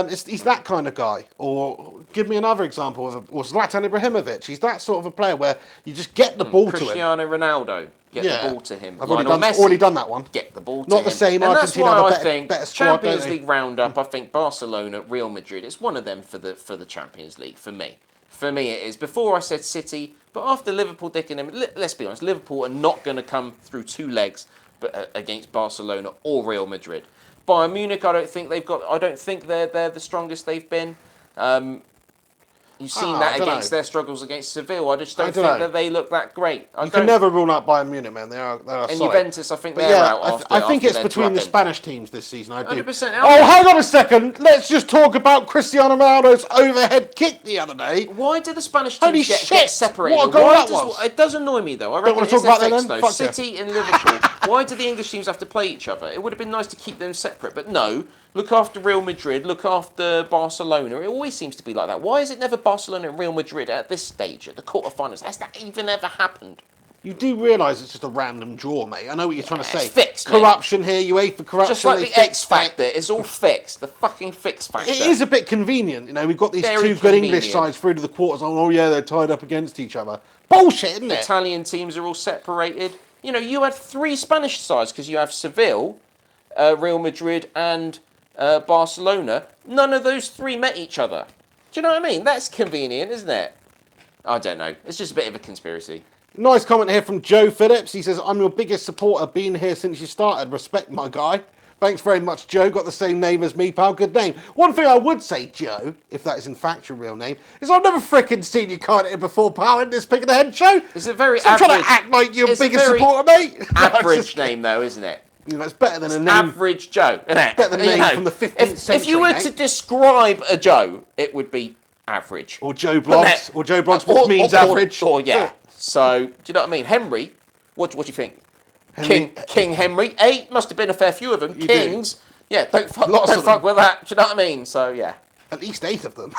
He's that kind of guy. Or give me another example or Zlatan Ibrahimovic. He's that sort of a player where you just get the ball to him. Cristiano Ronaldo. Get the ball to him. I've already done that one. Get the ball to him. Not the same. And Argentina that's why have I think better squad, Champions League roundup, I think Barcelona, Real Madrid, it's one of them for the Champions League, for me. For me it is. Before I said City, but after Liverpool dicking them, let's be honest, Liverpool are not going to come through two legs against Barcelona or Real Madrid. Bayern Munich, I don't think they're the strongest they've been. You've seen that against their struggles against Seville. I just don't think that they look that great. You can never rule out Bayern Munich, man. They are and solid. Juventus, I think they're out. I think it's between the Spanish teams this season. I do. 100%. Oh, hang on a second. Let's just talk about Cristiano Ronaldo's overhead kick the other day. Why do the Spanish teams get separated? What a goal that was. It does annoy me though. I reckon want to talk about that then? City and Liverpool. Why do the English teams have to play each other? It would have been nice to keep them separate, but no. Look after Real Madrid, look after Barcelona. It always seems to be like that. Why is it never Barcelona and Real Madrid at this stage, at the quarterfinals? Has that even ever happened? You do realise it's just a random draw, mate. I know what you're trying to say. It's fixed, corruption here, you aid for corruption. Just like the X Factor, it's all fixed. The fucking fix factor. It is a bit convenient, we've got these two good English sides through to the quarters. Oh yeah, they're tied up against each other. Bullshit, isn't it? Italian teams are all separated. You had three Spanish sides because you have Seville, Real Madrid and Barcelona. None of those three met each other. Do you know what I mean? That's convenient, isn't it? I don't know. It's just a bit of a conspiracy. Nice comment here from Joe Phillips. He says, I'm your biggest supporter, been here since you started. Respect, my guy. Thanks very much, Joe. Got the same name as me, pal. Good name. One thing I would say, Joe, if that is in fact your real name, is I've never frickin' seen you card it before, pal, in this Pick of the Head show. It's a very Stop trying to act like you're biggest supporter, mate. Average name, though, isn't it? It's better than a name. Average Joe, isn't it? Better than a name from the 15th century. If you were to describe a Joe, it would be average. Or Joe Blogs. Or Joe Blogs, which means average. Yeah. So, do you know what I mean? Henry, what do you think? Henry, King Henry. 8 must have been a fair few of them. Kings. Do. Yeah, don't fuck with that. Do you know what I mean? So, yeah. At least 8 of them.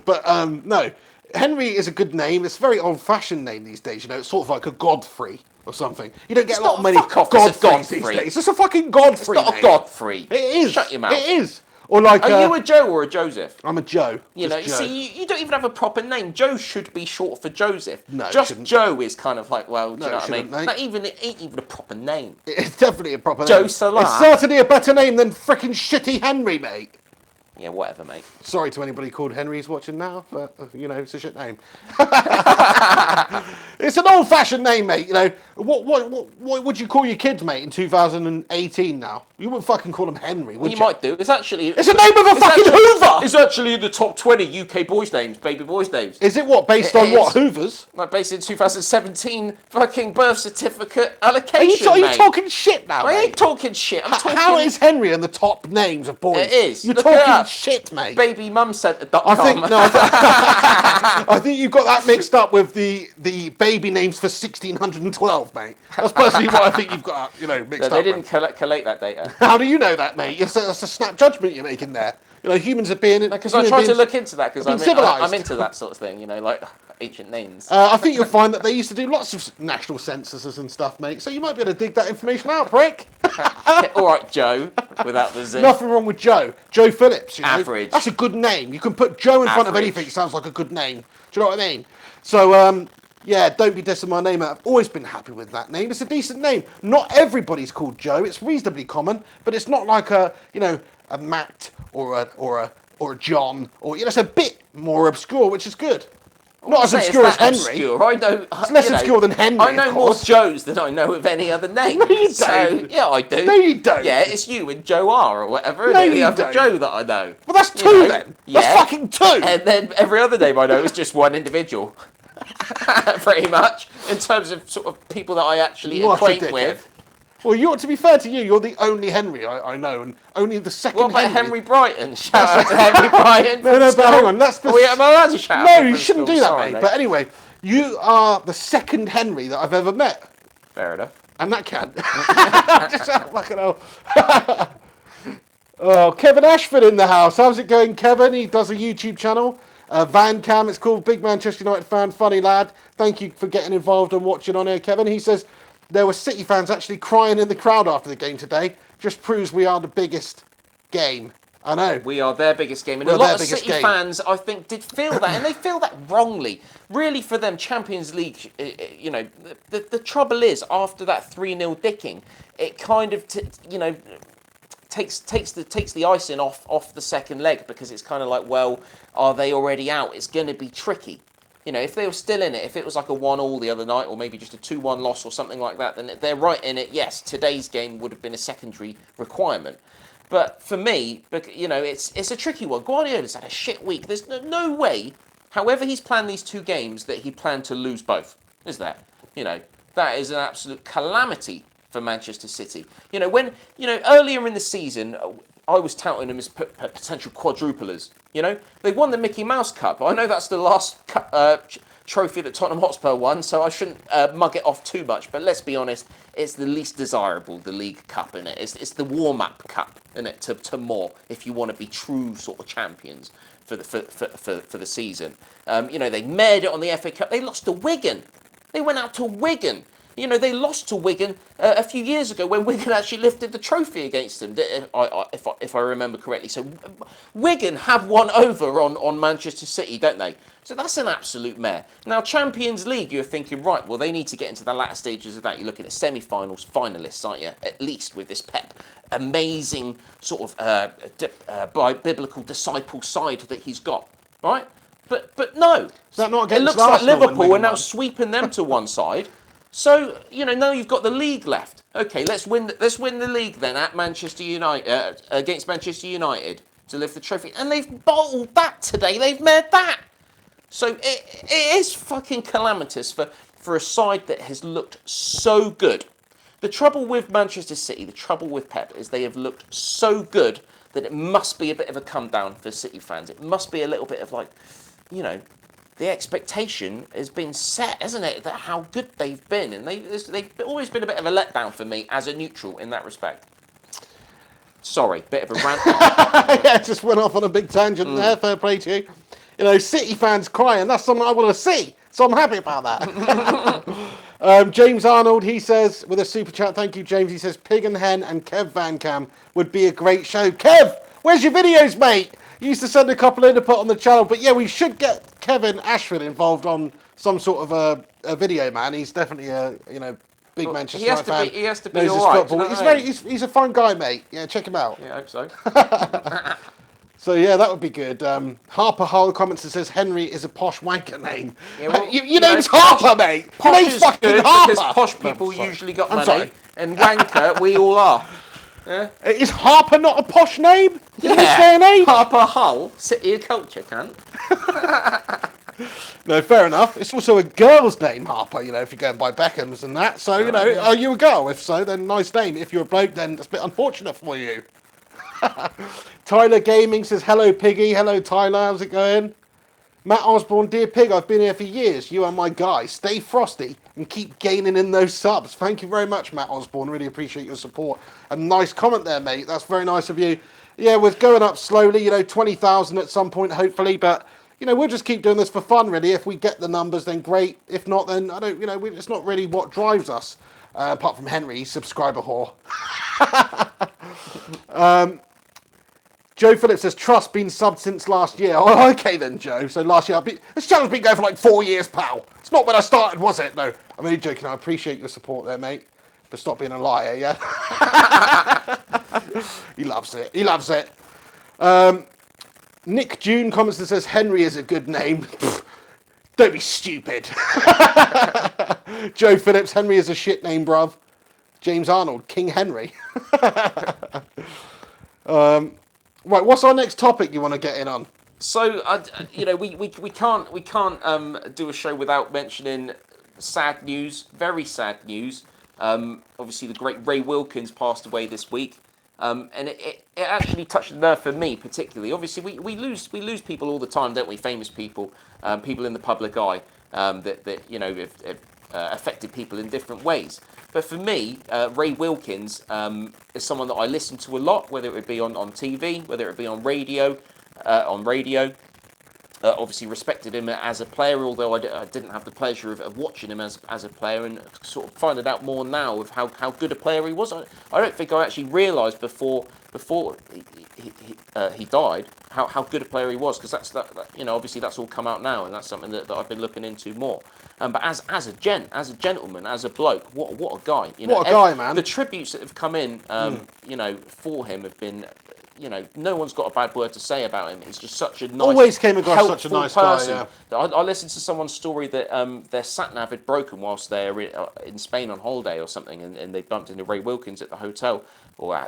But, no. Henry is a good name. It's a very old-fashioned name these days. It's sort of like a Godfrey or something. You don't get a lot of many Godfreys these days. It's just a fucking Godfrey name. It's not a Godfrey. It is. Shut your mouth. It is. Or like, are you a Joe or a Joseph? I'm a Joe. Joe. See, you don't even have a proper name. Joe should be short for Joseph. No, just Joe is kind of like, well, do you know what I mean? Mate. It ain't even a proper name. It's definitely a proper name. Joe Salah. It's certainly a better name than frickin' shitty Henry, mate. Yeah, whatever, mate. Sorry to anybody called Henry's watching now, but, it's a shit name. It's an old-fashioned name, mate. You know, what would you call your kids, mate, in 2018 now? You wouldn't fucking call them Henry, would you? You might do. It's It's a name of a fucking Hoover! It's actually in the top 20 UK boys' names, baby boys' names. Is it what, based on what, Hoovers? Like based in 2017 fucking birth certificate allocation, Are you mate. talking shit now, I mate? ain't talking shit. I'm talking... How is Henry in the top names of boys? It is. You're Look it talking up. shit, mate. Babymumcentre.com. I think I think you've got that mixed up with the baby names for 1612, mate. That's personally what I think you've got, mixed up. They didn't collate that data. How do you know that, mate? That's a snap judgment you're making there. Humans are being... Because I tried to look into that, because I'm into that sort of thing, like ancient names. I think you'll find that they used to do lots of national censuses and stuff, mate, so you might be able to dig that information out, prick. All right, Joe, without the Z. Nothing wrong with Joe. Joe Phillips, Average. That's a good name. You can put Joe in front of anything. It sounds like a good name. Do you know what I mean? So, yeah, don't be dissing my name out. I've always been happy with that name. It's a decent name. Not everybody's called Joe. It's reasonably common, but it's not like a Matt or a John, or it's a bit more obscure, which is good. Not as obscure as Henry. Obscure. I know. It's less obscure than Henry. I know more Joes than I know of any other name. No, you don't. So, yeah, I do. No, you don't. Yeah, it's you and Joe R or whatever. No, the you other don't. Joe that I know. Well, that's two then. Yeah. That's fucking two. And then every other name I know is just one individual. Pretty much, in terms of sort of people that I actually acquaint with. Well, to be fair to you, you're the only Henry I know, and only the second What about Henry. Henry Brighton? Shout out to Henry Brighton. No, but hang on, that's the... Am I allowed to shout out? No, you shouldn't do that, mate. But anyway, you are the second Henry that I've ever met. Fair enough. And that can. Just fucking hell. Oh, Kevin Ashford in the house. How's it going, Kevin? He does a YouTube channel. Van Cam, it's called. Big Manchester United fan, funny lad. Thank you for getting involved and watching on here, Kevin. He says there were City fans actually crying in the crowd after the game today. Just proves we are the biggest game. I know. We are their biggest game. And a lot of City fans, I think, did feel that. And they feel that wrongly. Really, for them, Champions League, the trouble is, after that 3-0 dicking, it kind of, takes the icing off the second leg, because it's kind of like, well, are they already out? It's going to be tricky. If they were still in it, if it was like a 1-1 the other night, or maybe just a 2-1 loss or something like that, then they're right in it. Yes, today's game would have been a secondary requirement. But for me, it's a tricky one. Guardiola's had a shit week. There's no way, however he's planned these two games, that he planned to lose both. Is there? That is an absolute calamity for Manchester City. When earlier in the season, I was touting them as potential quadruplers. They won the Mickey Mouse Cup. I know that's the last trophy that Tottenham Hotspur won, so I shouldn't mug it off too much. But let's be honest, it's the least desirable, the League Cup, innit? It's the warm-up cup, innit? To more, if you want to be true sort of champions for the season. They made it on the FA Cup. They lost to Wigan. They went out to Wigan. They lost to Wigan a few years ago when Wigan actually lifted the trophy against them, if I remember correctly. So Wigan have won over on Manchester City, don't they? So that's an absolute mare. Now, Champions League, you're thinking, right, well, they need to get into the latter stages of that. You're looking at semi-finals, finalists, aren't you? At least with this Pep amazing sort of by biblical disciple side that he's got, right? But no. Is that not against it looks like Liverpool are now sweeping them to one side. So, now you've got the league left. Okay, let's win the league then at Manchester United, against Manchester United to lift the trophy. And they've bottled that today. They've made that. So it is fucking calamitous for a side that has looked so good. The trouble with Manchester City, the trouble with Pep, is they have looked so good that it must be a bit of a come down for City fans. It must be a little bit of like, the expectation has been set, hasn't it, that how good they've been. And they've always been a bit of a letdown for me as a neutral in that respect. Sorry, bit of a rant. Yeah, just went off on a big tangent there, fair play to you. City fans crying, that's something I want to see. So I'm happy about that. James Arnold, he says, with a super chat, thank you, James, he says, Pig and Hen and Kev Van Cam would be a great show. Kev, where's your videos, mate? You used to send a couple in to put on the channel, but yeah, we should get Kevin Ashford involved on some sort of a video, man. He's definitely a big Manchester United fan. He has to be all right. He's a fun guy, mate. Yeah, check him out. Yeah, I hope so. So yeah, that would be good. Harper Hull comments and says Henry is a posh wanker name. Yeah, well, Your name's Harper, mate. Your Posh name's is fucking good Harper. because posh No, people sorry. usually got I'm money, sorry. and wanker we all are. Yeah, Is Harper not a posh name in this day and age? Harper Hull, City of Culture, cunt. No, fair enough. It's also a girl's name, Harper, if you're going by Beckham's and that. So, are you a girl? If so, then nice name. If you're a bloke, then it's a bit unfortunate for you. Tyler Gaming says, hello, Piggy. Hello, Tyler. How's it going? Matt Osborne, dear Pig, I've been here for years. You are my guy. Stay frosty and keep gaining in those subs. Thank you very much, Matt Osborne. Really appreciate your support. A nice comment there, mate. That's very nice of you. Yeah, we're going up slowly, 20,000 at some point, hopefully. But, we'll just keep doing this for fun, really. If we get the numbers, then great. If not, then I don't, it's not really what drives us. Apart from Henry, subscriber whore. Joe Phillips says, Trust been subbed since last year. Oh, okay then, Joe. So last year, this channel's been going for like 4 years, pal. It's not when I started, was it? No, I'm only joking. I appreciate your support there, mate. But stop being a liar, yeah? He loves it. He loves it. Nick June comments and says, Henry is a good name. Don't be stupid. Joe Phillips, Henry is a shit name, bruv. James Arnold, King Henry. Right, what's our next topic you want to get in on? So, we can't do a show without mentioning sad news, very sad news. Obviously, the great Ray Wilkins passed away this week, and it actually touched the nerve for me particularly. Obviously, we lose people all the time, don't we? Famous people, people in the public eye that have affected people in different ways. But for me, Ray Wilkins is someone that I listen to a lot, whether it would be on TV, whether it be on radio. Obviously respected him as a player, although I didn't have the pleasure of watching him as a player, and sort of finding out more now of how good a player he was. I don't think I actually realised before he died how good a player he was, because obviously that's all come out now, and that's something that I've been looking into more. But as a gentleman, as a bloke, what a guy! What a guy, man! The tributes that have come in, for him have been. No one's got a bad word to say about him. He's just such a nice, always came across such a nice person. guy. I listened to someone's story that their sat-nav had broken whilst they're in Spain on holiday or something, and they bumped into Ray Wilkins at the hotel or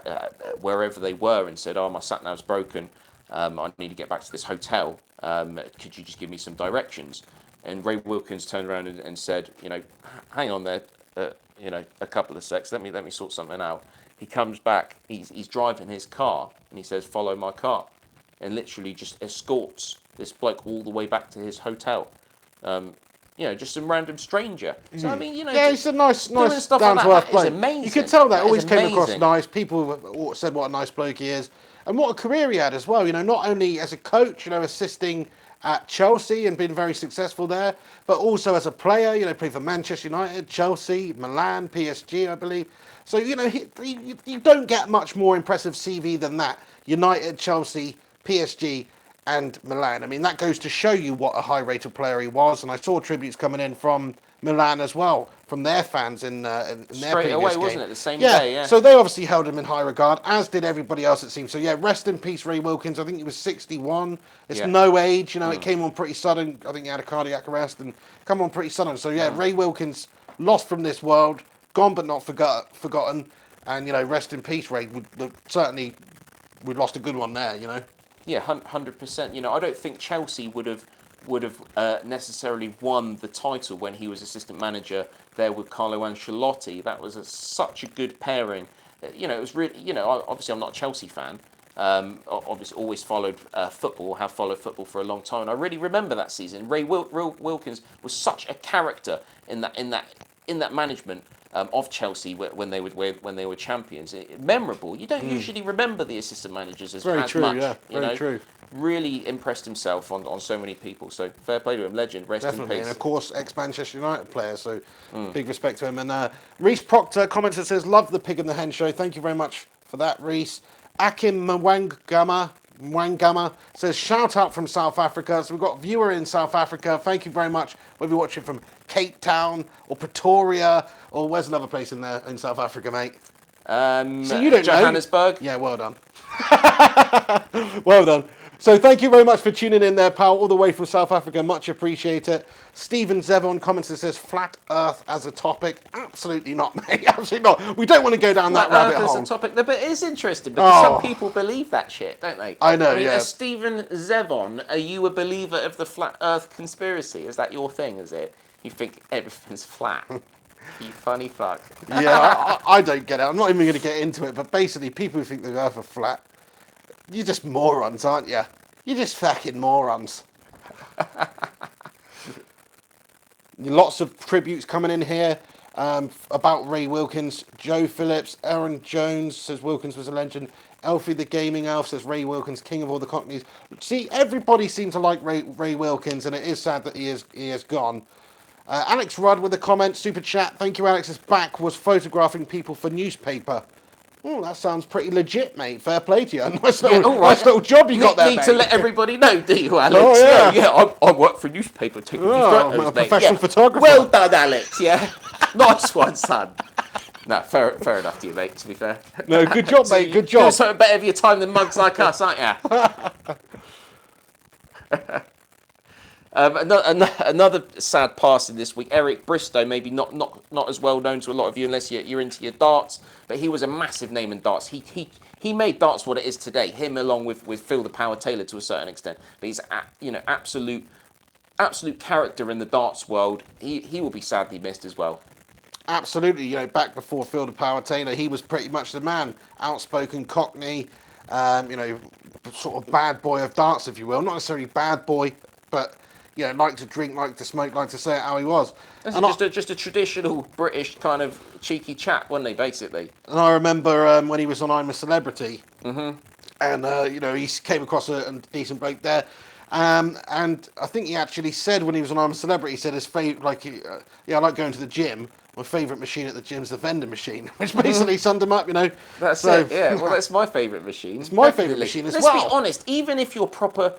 wherever they were, and said, "Oh, my sat-nav's broken. I need to get back to this hotel. Could you just give me some directions?" And Ray Wilkins turned around and said, "Hang on there, a couple of secs. Let me sort something out." He comes back, he's driving his car, and he says, "Follow my car," and literally just escorts this bloke all the way back to his hotel. Just some random stranger. So, I mean, Yeah, he's a nice stuff down like to earth that is bloke. amazing. You could tell that That always is came across amazing. nice. People said what a nice bloke he is. And what a career he had as well, not only as a coach, assisting at Chelsea and been very successful there, but also as a player, played for Manchester United, Chelsea, Milan, PSG, I believe. So, you don't get much more impressive CV than that. United, Chelsea, PSG, and Milan. I mean, that goes to show you what a high-rated player he was. And I saw tributes coming in from Milan as well, from their fans in their Straight previous away, game. wasn't it? The same day, yeah. So they obviously held him in high regard, as did everybody else, it seems. So, yeah, rest in peace, Ray Wilkins. I think he was 61. It's no age, it came on pretty sudden. I think he had a cardiac arrest and come on pretty sudden. So, yeah, Ray Wilkins lost from this world, gone but not forgotten. And, rest in peace, Ray. Certainly, we lost a good one there, Yeah, 100%. I don't think Chelsea would have necessarily won the title when he was assistant manager there with Carlo Ancelotti. That was such a good pairing. It was really, obviously I'm not a Chelsea fan. Obviously always followed football, have followed football for a long time. And I really remember that season. Ray Wilkins was such a character in that management of Chelsea when they were champions. Memorable. You don't usually remember the assistant managers as Very true, much. yeah. Very true. Really impressed himself on so many people. So fair play to him, legend. Rest Definitely, in peace. and of course, ex-Manchester United player, so big respect to him. And Reese Proctor comments and says, "Love the Pig and the Hen show." Thank you very much for that, Reese. Akim Mwangama says, "Shout out from South Africa." So we've got a viewer in South Africa. Thank you very much. Whether you're watching from Cape Town or Pretoria, or where's another place in there in South Africa, mate? So you don't know. Johannesburg. Yeah, well done. Well done. So thank you very much for tuning in there, pal, all the way from South Africa. Much appreciate it. Stephen Zevon comments and says, flat Earth as a topic. Absolutely not, mate. Absolutely not. We don't want to go down that rabbit hole. As a topic, but it is interesting because some people believe that shit, don't they? I know, I mean, yeah. Stephen Zevon, are you a believer of the flat Earth conspiracy? Is that your thing, is it? You think everything's flat? You funny fuck. Yeah, I don't get it. I'm not even going to get into it, but basically, people who think the Earth is flat, you're just morons, aren't you? You're just fucking morons. Lots of tributes coming in here about Ray Wilkins. Joe Phillips, Aaron Jones says Wilkins was a legend. Elfie the Gaming Elf says Ray Wilkins, king of all the cockneys. See, everybody seems to like Ray Wilkins, and it is sad that he is gone. Alex Rudd with a comment, super chat. Thank you, Alex. His back was photographing people for newspaper. Oh, that sounds pretty legit, mate. Fair play to you. Nice little job you got there, Need mate. to let everybody know, do you, Alex? Oh, yeah. I work for a newspaper taking photos, I'm a mate. professional photographer. Well done, Alex. Yeah, nice one, son. No, fair enough to you, mate. To be fair. No, good job, mate. Good You're job. something better of your time than mugs like us, aren't you? Another sad passing this week. Eric Bristow, maybe not as well known to a lot of you unless you're into your darts, but he was a massive name in darts. He made darts what it is today. Him along with Phil the Power Taylor to a certain extent. But he's absolute character in the darts world. He will be sadly missed as well. Absolutely. Back before Phil the Power Taylor, he was pretty much the man. Outspoken Cockney, sort of bad boy of darts, if you will. Not necessarily bad boy, but like to drink, like to smoke, like to say it how he was. Just a traditional British kind of cheeky chap, wasn't he, basically? And I remember when he was on I'm a Celebrity, and he came across a decent bloke there. And I think he actually said when he was on I'm a Celebrity, he said his favourite, I like going to the gym. My favourite machine at the gym is the vending machine, which basically summed him up, That's it, yeah. Well, that's my favourite machine. It's my favourite machine as well. Let's be honest, even if you're proper,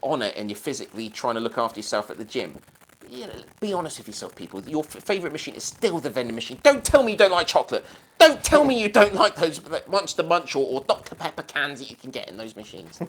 on it and you're physically trying to look after yourself at the gym, be honest with yourself, people. Your favourite machine is still the vending machine. Don't tell me you don't like chocolate. Don't tell me you don't like those Monster Munch or Dr. Pepper cans that you can get in those machines.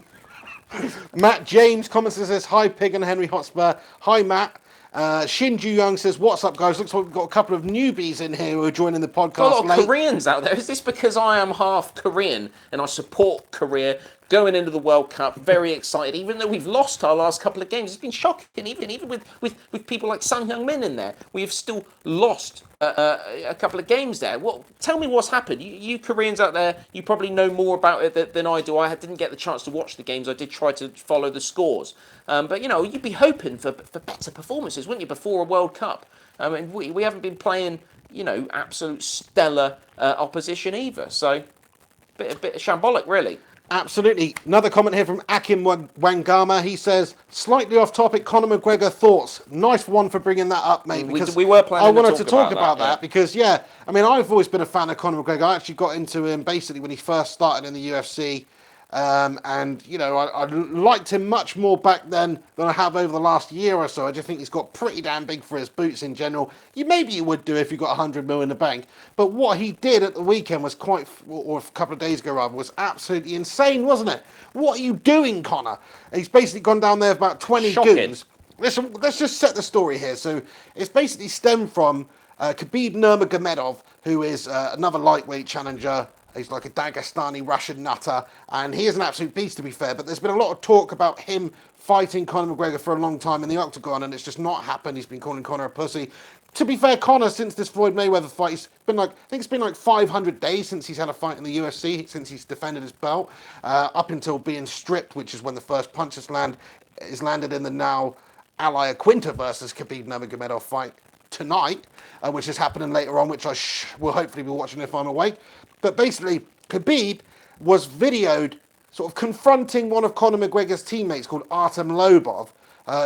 Matt James comments and says, hi, Pig and Henry Hotspur. Hi, Matt. Shinju Young says, what's up, guys? Looks like we've got a couple of newbies in here who are joining the podcast. Got a lot of Koreans out there. Is this because I am half Korean and I support Korea going into the World Cup? Very excited. Even though we've lost our last couple of games, it's been shocking. Even with people like Sang Heung-min in there, we have still lost a couple of games there. Tell me what's happened. You Koreans out there, you probably know more about it than I do. I didn't get the chance to watch the games. I did try to follow the scores. But you'd be hoping for better performances, wouldn't you, before a World Cup? I mean, we haven't been playing, absolute stellar opposition either. So, bit shambolic, really. Absolutely. Another comment here from Akim Wangama. He says, slightly off topic, Conor McGregor thoughts. Nice one for bringing that up, mate. Because we were planning I wanted to talk about that because, I've always been a fan of Conor McGregor. I actually got into him basically when he first started in the UFC. I liked him much more back then than I have over the last year or so. I just think he's got pretty damn big for his boots in general. Maybe you would do if you got 100 mil in the bank. But what he did at the weekend was or a couple of days ago rather, was absolutely insane, wasn't it? What are you doing, Conor? He's basically gone down there with about 20 goons. Let's just set the story here. So it's basically stemmed from Khabib Nurmagomedov, who is another lightweight challenger. He's like a Dagestani Russian nutter, and he is an absolute beast, to be fair. But there's been a lot of talk about him fighting Conor McGregor for a long time in the octagon, and it's just not happened. He's been calling Conor a pussy. To be fair, Conor, since this Floyd Mayweather fight, I think it's been like 500 days since he's had a fight in the UFC, since he's defended his belt, up until being stripped, which is when the first punch is landed in the now Ally Aquinta versus Khabib Nurmagomedov fight tonight, which is happening later on, which I will hopefully be watching if I'm awake. But basically, Khabib was videoed sort of confronting one of Conor McGregor's teammates called Artem Lobov,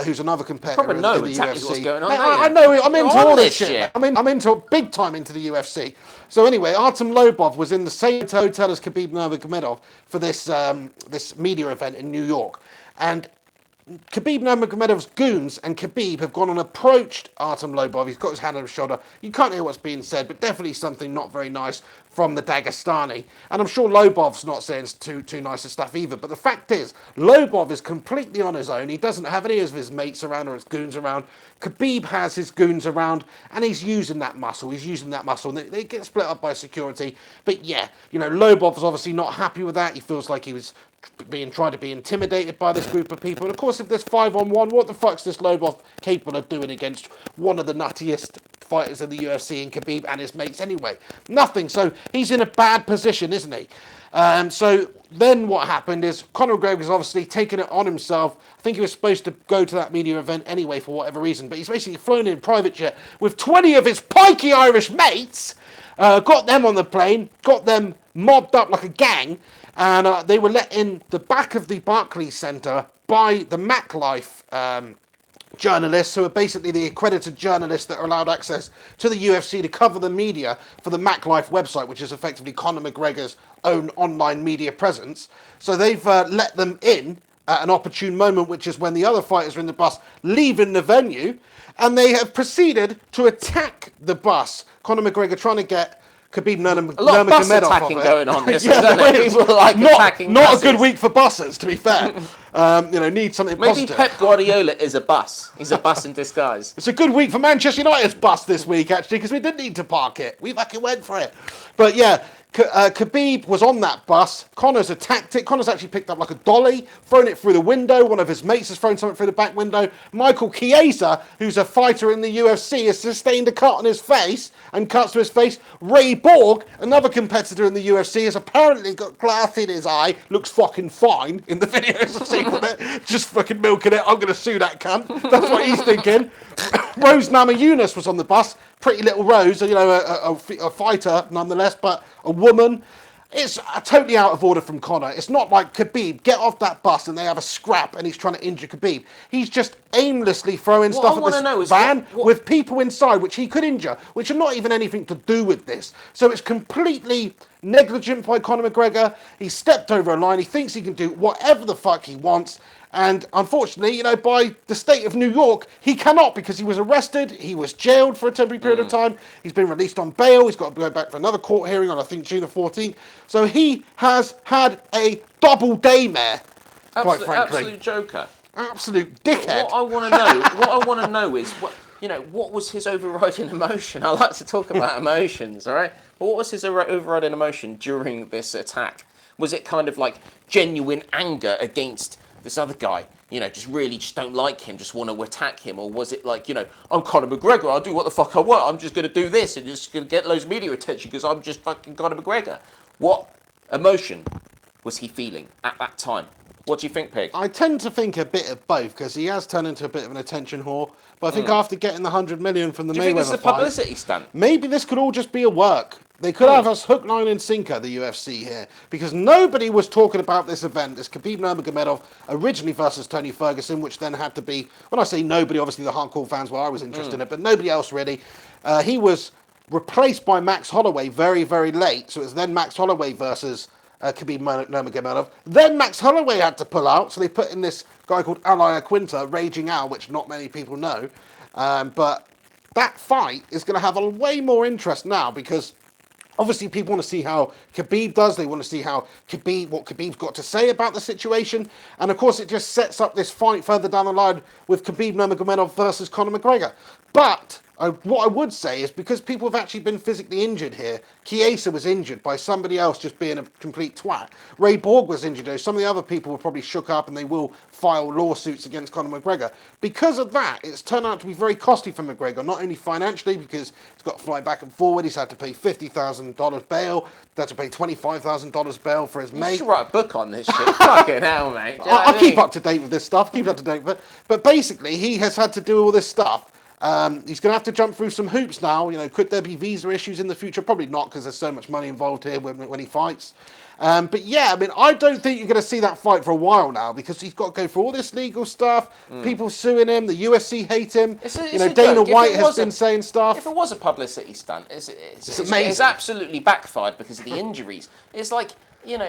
who's another competitor in the exactly UFC. What's going on. I know, I'm into all this shit. I'm into big time into the UFC. So anyway, Artem Lobov was in the same hotel as Khabib Nurmagomedov for this media event in New York, and Khabib Nurmagomedov's goons and Khabib have gone and approached Artem Lobov. He's got his hand on his shoulder. You can't hear what's being said, but definitely something not very nice. from the Dagestani. And I'm sure Lobov's not saying too nice of stuff either. But the fact is, Lobov is completely on his own. He doesn't have any of his mates around or his goons around. Khabib has his goons around, and he's using that muscle. And they get split up by security. But yeah, Lobov's obviously not happy with that. He feels like he was trying to be intimidated by this group of people. And of course, if there's 5-on-1, what the fuck's this Lobov capable of doing against one of the nuttiest fighters in the UFC in Khabib and his mates anyway? Nothing. So he's in a bad position, isn't he? So then what happened is Conor McGregor's obviously taken it on himself. I think he was supposed to go to that media event anyway for whatever reason, but he's basically flown in a private jet with 20 of his pikey Irish mates, got them on the plane, got them mobbed up like a gang, and they were let in the back of the Barclays Centre by the MacLife journalists, who are basically the accredited journalists that are allowed access to the UFC to cover the media for the MacLife website, which is effectively Conor McGregor's own online media presence. So they've let them in at an opportune moment, which is when the other fighters are in the bus leaving the venue, and they have proceeded to attack the bus. Conor McGregor trying to get Khabib Nurmagomedov. A lot of bus attacking going on this yeah, isn't it? People like attacking not buses. a good week for buses, to be fair. Need something Maybe positive. Pep Guardiola is a bus. He's a bus in disguise. It's a good week for Manchester United's bus this week, actually, because we didn't need to park it. We fucking went for it. But yeah, Khabib was on that bus. Conor's attacked it. Conor's actually picked up like a dolly, thrown it through the window. One of his mates has thrown something through the back window. Michael Chiesa, who's a fighter in the UFC, has sustained a cut on his face and cuts to his face. Ray Borg, another competitor in the UFC, has apparently got glass in his eye. Looks fucking fine in the videos I've seen from it. Just fucking milking it. I'm going to sue that cunt. That's what he's thinking. Rose Namajunas was on the bus. Pretty little Rose, a fighter nonetheless, but a woman. It's totally out of order from Conor. It's not like Khabib, get off that bus and they have a scrap and he's trying to injure Khabib. He's just aimlessly throwing stuff at this van with people inside, which he could injure, which are not even anything to do with this. So it's completely negligent by Conor McGregor. He stepped over a line. He thinks he can do whatever the fuck he wants. And unfortunately, by the state of New York, he cannot, because he was arrested, he was jailed for a temporary period of time, he's been released on bail, he's got to go back for another court hearing on, I think, June the 14th. So he has had a double daymare, quite frankly. Absolute joker. Absolute dickhead. What I want to know is, what was his overriding emotion? I like to talk about emotions, all right? But what was his overriding emotion during this attack? Was it kind of like genuine anger against this other guy, just don't like him, just want to attack him? Or was it like, I'm Conor McGregor, I'll do what the fuck I want, I'm just going to do this and just going to get loads of media attention because I'm just fucking Conor McGregor? What emotion was he feeling at that time? What do you think, Pig? I tend to think a bit of both, because he has turned into a bit of an attention whore. But I think after getting the 100 million from the Mayweather fight... Do you think this is a publicity stunt? Maybe this could all just be a work. They could have us hook, line and sinker, the UFC here, because nobody was talking about this event, this Khabib Nurmagomedov, originally versus Tony Ferguson, which then had to be, when I say nobody, obviously the hardcore fans were, I was interested in it, but nobody else really. He was replaced by Max Holloway very, very late, so it was then Max Holloway versus Khabib Nurmagomedov. Then Max Holloway had to pull out, so they put in this guy called Al Quinta, Raging Al, which not many people know, but that fight is going to have a way more interest now, because obviously, people want to see how Khabib does. They want to see what Khabib's got to say about the situation. And of course, it just sets up this fight further down the line with Khabib Nurmagomedov versus Conor McGregor. But what I would say is, because people have actually been physically injured here, Chiesa was injured by somebody else just being a complete twat. Ray Borg was injured, though. Some of the other people were probably shook up and they will file lawsuits against Conor McGregor. Because of that, it's turned out to be very costly for McGregor, not only financially, because he's got to fly back and forward, he's had to pay $50,000 bail, he's had to pay $25,000 bail for his mate. You should write a book on this shit. Fucking hell, mate. I'll keep up to date with this stuff, But basically, he has had to do all this stuff. He's going to have to jump through some hoops now. Could there be visa issues in the future? Probably not, because there's so much money involved here when he fights. But yeah, I don't think you're going to see that fight for a while now, because he's got to go through all this legal stuff. People suing him. The UFC hate him. Dana White has been saying stuff. If it was a publicity stunt, it's absolutely backfired because of the injuries. It's like,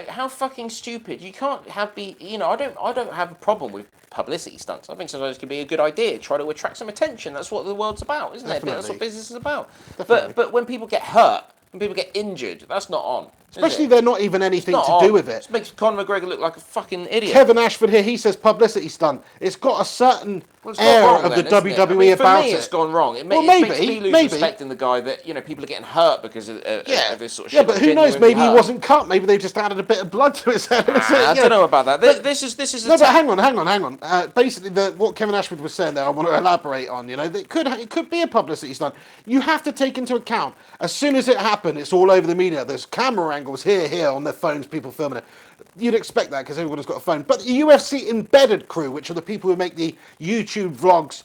how fucking stupid. You can't I don't have a problem with publicity stunts. I think sometimes it can be a good idea. Try to attract some attention. That's what the world's about, isn't it? That's what business is about. But when people get hurt and people get injured. That's not on. Especially they're not even anything to on. do with it. It makes Conor McGregor look like a fucking idiot. Kevin Ashford here, he says publicity stunt. It's got a certain air wrong, of then, the WWE I mean, about for me, it. it's gone wrong. It makes me lose respect in the guy that, people are getting hurt because of this sort of shit. Yeah, but who knows? Maybe he wasn't cut. Maybe they just added a bit of blood to his head. I don't know about that. This is no, but hang on. Basically, what Kevin Ashford was saying there, I want to elaborate on. It could be a publicity stunt. You have to take into account, as soon as it happened, it's all over the media. There's camera angles here on their phones, people filming it. You'd expect that because everyone's got a phone. But the UFC Embedded crew, which are the people who make the YouTube vlogs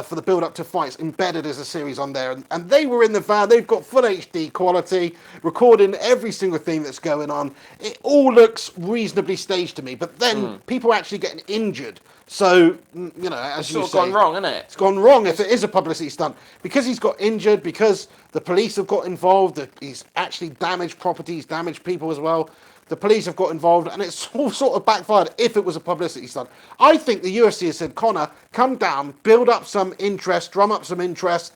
for the build-up to fights, Embedded is a series on there. And they were in the van. They've got full HD quality, recording every single thing that's going on. It all looks reasonably staged to me. But then people are actually getting injured. So, as you say... It's gone wrong, isn't it? It's gone wrong if it is a publicity stunt. Because he's got injured, because the police have got involved, he's actually damaged properties, damaged people as well. The police have got involved, and it's all sort of backfired if it was a publicity stunt. I think the UFC has said, Conor, come down, build up some interest, drum up some interest,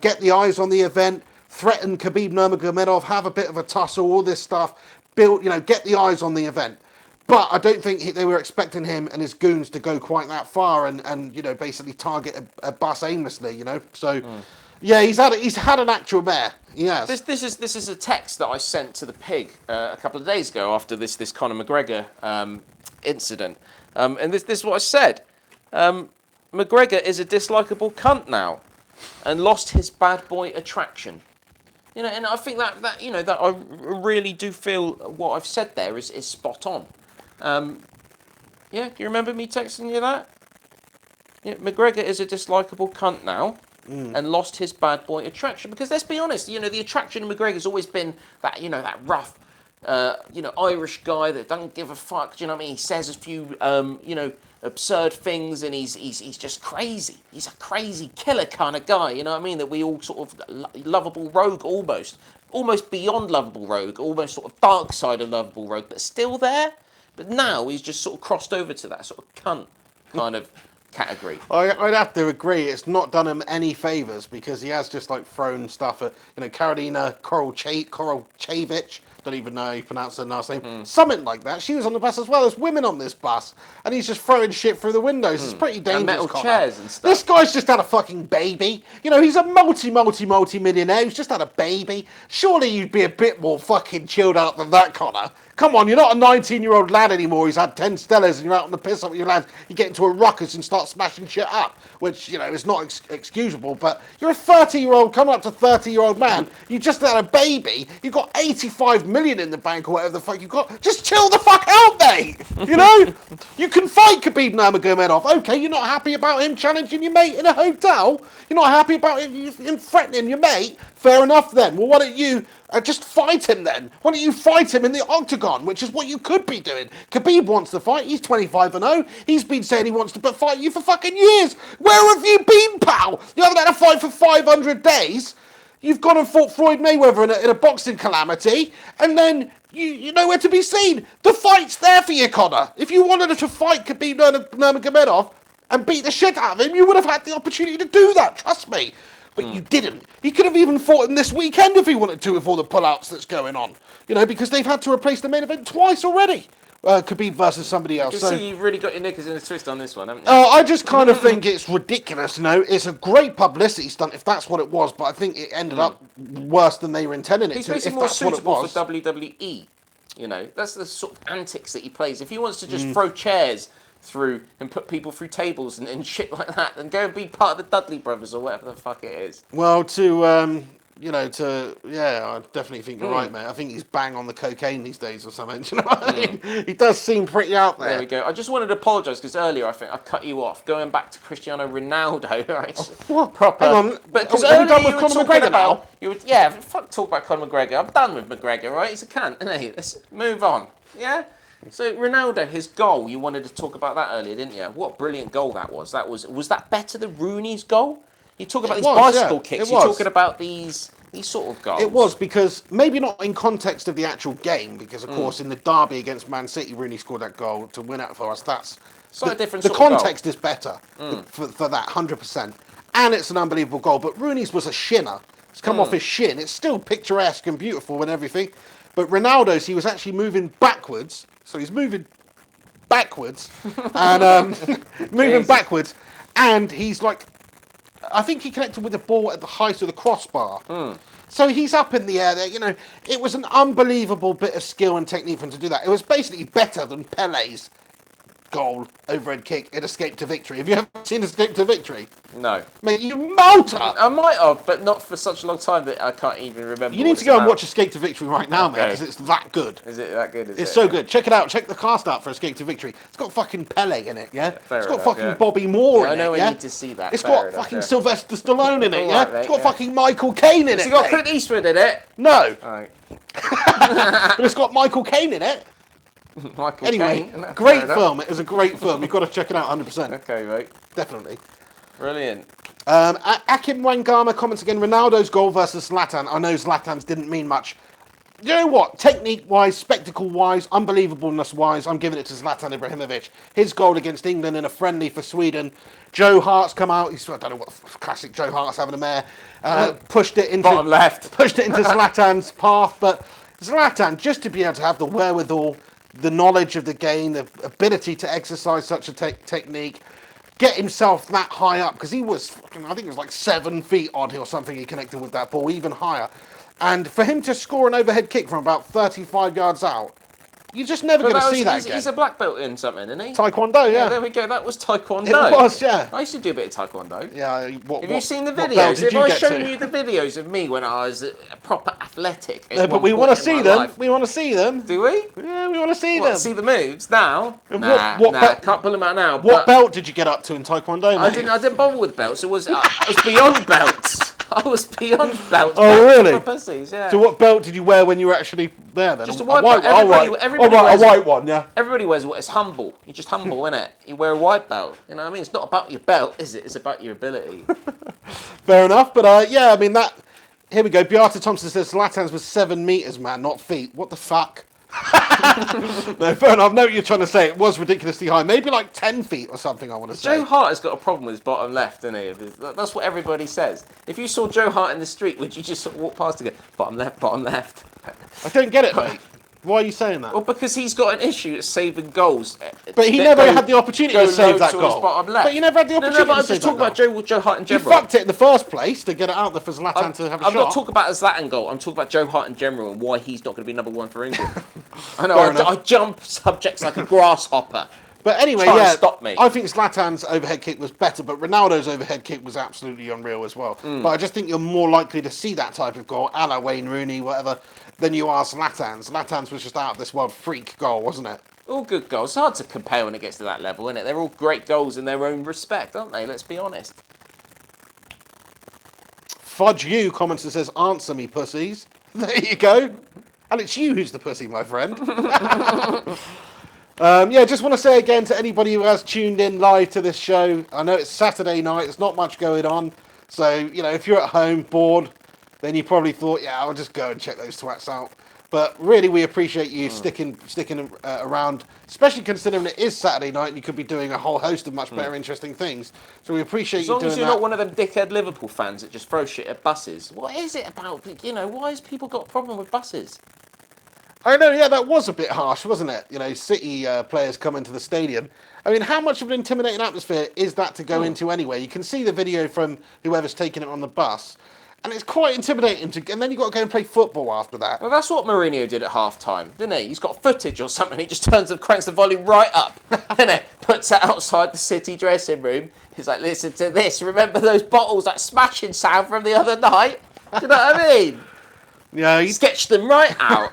get the eyes on the event, threaten Khabib Nurmagomedov, have a bit of a tussle, all this stuff, get the eyes on the event. But I don't think they were expecting him and his goons to go quite that far and basically target a bus aimlessly, So, yeah, he's had an actual mare. Yes. This is a text that I sent to the pig a couple of days ago after this Conor McGregor incident, and this is what I said. McGregor is a dislikable cunt now, and lost his bad boy attraction. And I think that I really do feel what I've said there is spot on. Yeah, do you remember me texting you that? Yeah, McGregor is a dislikable cunt now. And lost his bad boy attraction, because let's be honest, the attraction of McGregor's always been that that rough Irish guy that doesn't give a fuck. Do you know what I mean? He says a few absurd things, and he's just crazy. He's a crazy killer kind of guy. You know what I mean? That we all sort of lovable rogue, almost beyond lovable rogue, almost sort of dark side of lovable rogue, but still there. But now he's just sort of crossed over to that sort of cunt kind of category. I'd have to agree. It's not done him any favours, because he has just thrown stuff at Karolina Korochevich. Don't even know how you pronounce her last name. Something like that. She was on the bus as well. There's women on this bus, and he's just throwing shit through the windows. It's pretty dangerous. And metal Conor. chairs and stuff. This guy's just had a fucking baby. He's a multi-millionaire who's just had a baby. Surely you'd be a bit more fucking chilled out than that, Conor. Come on, you're not a 19-year-old lad anymore who's had 10 Stellas and you're out on the piss up with your lads. You get into a ruckus and start smashing shit up, which, is not excusable. But you're a 30-year-old, coming up to 30-year-old man. You just had a baby. You've got 85 million in the bank or whatever the fuck you've got. Just chill the fuck out, mate. You can fight Khabib Nurmagomedov. Okay, you're not happy about him challenging your mate in a hotel? You're not happy about him threatening your mate? Fair enough then. Well, why don't you just fight him then? Why don't you fight him in the octagon, which is what you could be doing? Khabib wants to fight. He's 25-0. He's been saying he wants to fight you for fucking years. Where have you been, pal? You haven't had a fight for 500 days. You've gone and fought Floyd Mayweather in a boxing calamity, and then you're nowhere to be seen. The fight's there for you, Conor. If you wanted to fight Khabib Nurmagomedov and beat the shit out of him, you would have had the opportunity to do that, trust me. But you didn't. He could have even fought him this weekend if he wanted to, with all the pullouts that's going on. Because they've had to replace the main event twice already. Khabib versus somebody else. So you've really got your knickers in a twist on this one, haven't you? I just kind of think it's ridiculous. It's a great publicity stunt if that's what it was, but I think it ended up worse than they were intending it to. He's more suitable for WWE. That's the sort of antics that he plays. If he wants to just throw chairs through and put people through tables and shit like that, and go and be part of the Dudley Brothers or whatever the fuck it is. Well, I definitely think you're right, mate. I think he's bang on the cocaine these days or something. Do you know what I mean? He does seem pretty out there. There we go. I just wanted to apologise because earlier I think I cut you off, going back to Cristiano Ronaldo, right? What? Proper. Hang on. But because are we done with you were Conor talking McGregor about, now? Fuck talk about Conor McGregor. I'm done with McGregor, right? He's a cunt, isn't he? Let's move on. Yeah? So Ronaldo, his goal, you wanted to talk about that earlier, didn't you? What a brilliant goal that was. Was that better than Rooney's goal? You talk about these bicycle kicks. You're talking about these sort of goals. It was, because maybe not in context of the actual game, because of course in the derby against Man City, Rooney scored that goal to win it for us. That's a different. The context is better for that 100%, and it's an unbelievable goal. But Rooney's was a shinner. It's come off his shin. It's still picturesque and beautiful and everything. But Ronaldo's, he was actually moving backwards. So he's moving backwards and moving backwards. And he's like, I think he connected with the ball at the height of the crossbar. So he's up in the air there. You know, it was an unbelievable bit of skill and technique for him to do that. It was basically better than Pele's goal, overhead kick, in Escape to Victory. Have you ever seen Escape to Victory? No. Mate, you motor! I might have, but not for such a long time that I can't even remember. You need to go and watch Escape to Victory right now, mate, because it's that good. Is it that good? It's so good. Check it out. Check the cast out for Escape to Victory. It's got fucking Pele in it, yeah? Fair It's got enough, fucking Bobby Moore in it, I know yeah? I need to see that. It's Fair got enough, fucking Sylvester Stallone in it, yeah? Right, It's got fucking Michael Caine in it, Has it got mate. Clint Eastwood in it? No. Alright. But it's got Michael Caine in it. Michael Anyway, Caine. great film. It was a great film. You've got to check it out 100%. Okay, mate. Definitely. Brilliant. Akim Wangama comments again, Ronaldo's goal versus Zlatan. I know Zlatan's didn't mean much. You know what? Technique-wise, spectacle-wise, unbelievableness-wise, I'm giving it to Zlatan Ibrahimovic. His goal against England in a friendly for Sweden. Joe Hart's come out. I don't know what classic Joe Hart's having a mare. Pushed it into Bottom left. Pushed it into Zlatan's path. But Zlatan, just to be able to have the wherewithal, the knowledge of the game, the ability to exercise such a technique, get himself that high up, because he was, I think it was like 7 feet odd or something he connected with that ball, even higher. And for him to score an overhead kick from about 35 yards out, you're just never going to see that again. He's a black belt in something, isn't he? Taekwondo, yeah. There we go. That was Taekwondo. It was, yeah. I used to do a bit of Taekwondo. Yeah. Have you seen the what belt videos? did Have I get shown to? you the videos of me when I was a proper athletic? No, but we want to see them. We want to see them. Do we? Yeah, we want to see What, them. see the moves now? And Nah, can't pull them out now. What belt did you get up to in Taekwondo, mate? I didn't bother with belts. I was beyond belts. I was beyond belts. Oh, really? For pussies, yeah. So what belt did you wear when you were actually there then? Just a white belt. Everybody wears a white one, yeah. Everybody wears what is humble. You're just humble, innit? You wear a white belt. You know what I mean? It's not about your belt, is it? It's about your ability. Fair enough, but yeah, I mean that. Here we go. Beata Thompson says Zlatan's was 7 meters, man, not feet. What the fuck? No, fair enough. I know what you're trying to say. It was ridiculously high. Maybe like 10 feet or something, I want to say. Joe Hart has got a problem with his bottom left, doesn't he? That's what everybody says. If you saw Joe Hart in the street, would you just sort of walk past and go, bottom left, bottom left? I don't get it, mate. Why are you saying that? Well, because he's got an issue at saving goals. But he never had the opportunity to save that goal. But you never had the opportunity but I'm to save just talking about Joe Hart in You general. fucked it in the first place to get it out there for Zlatan to have a shot. I'm not talking about a Zlatan goal. I'm talking about Joe Hart in general and why he's not going to be number 1 for England. I know, I jump subjects like a grasshopper. But anyway, Try yeah, and stop me. I think Zlatan's overhead kick was better, but Ronaldo's overhead kick was absolutely unreal as well. But I just think you're more likely to see that type of goal, a la Wayne Rooney, whatever, than you are Zlatan's. Zlatan's was just out of this world freak goal, wasn't it? All good goals. It's hard to compare when it gets to that level, isn't it? They're all great goals in their own respect, aren't they? Let's be honest. Fudge You comments and says, answer me, pussies. There you go. And it's you who's the pussy, my friend. Yeah, just want to say again to anybody who has tuned in live to this show, I know it's Saturday night, there's not much going on. So, you know, if you're at home bored, then you probably thought, yeah, I'll just go and check those twats out. But really, we appreciate you sticking around, especially considering it is Saturday night and you could be doing a whole host of much better, interesting things. So we appreciate you doing that. As long as you're not one of them dickhead Liverpool fans that just throw shit at buses. What is it about, you know, why has people got a problem with buses? I know, yeah, that was a bit harsh, wasn't it? You know, City players come into the stadium. I mean, how much of an intimidating atmosphere is that to go into anyway? You can see the video from whoever's taking it on the bus, and it's quite intimidating. And then you've got to go and play football after that. Well, that's what Mourinho did at half-time, didn't he? He's got footage or something. He just turns and cranks the volume right up, and it puts it outside the City dressing room. He's like, listen to this. Remember those bottles, that smashing sound from the other night? Do you know what I mean? Yeah, He sketched them right out.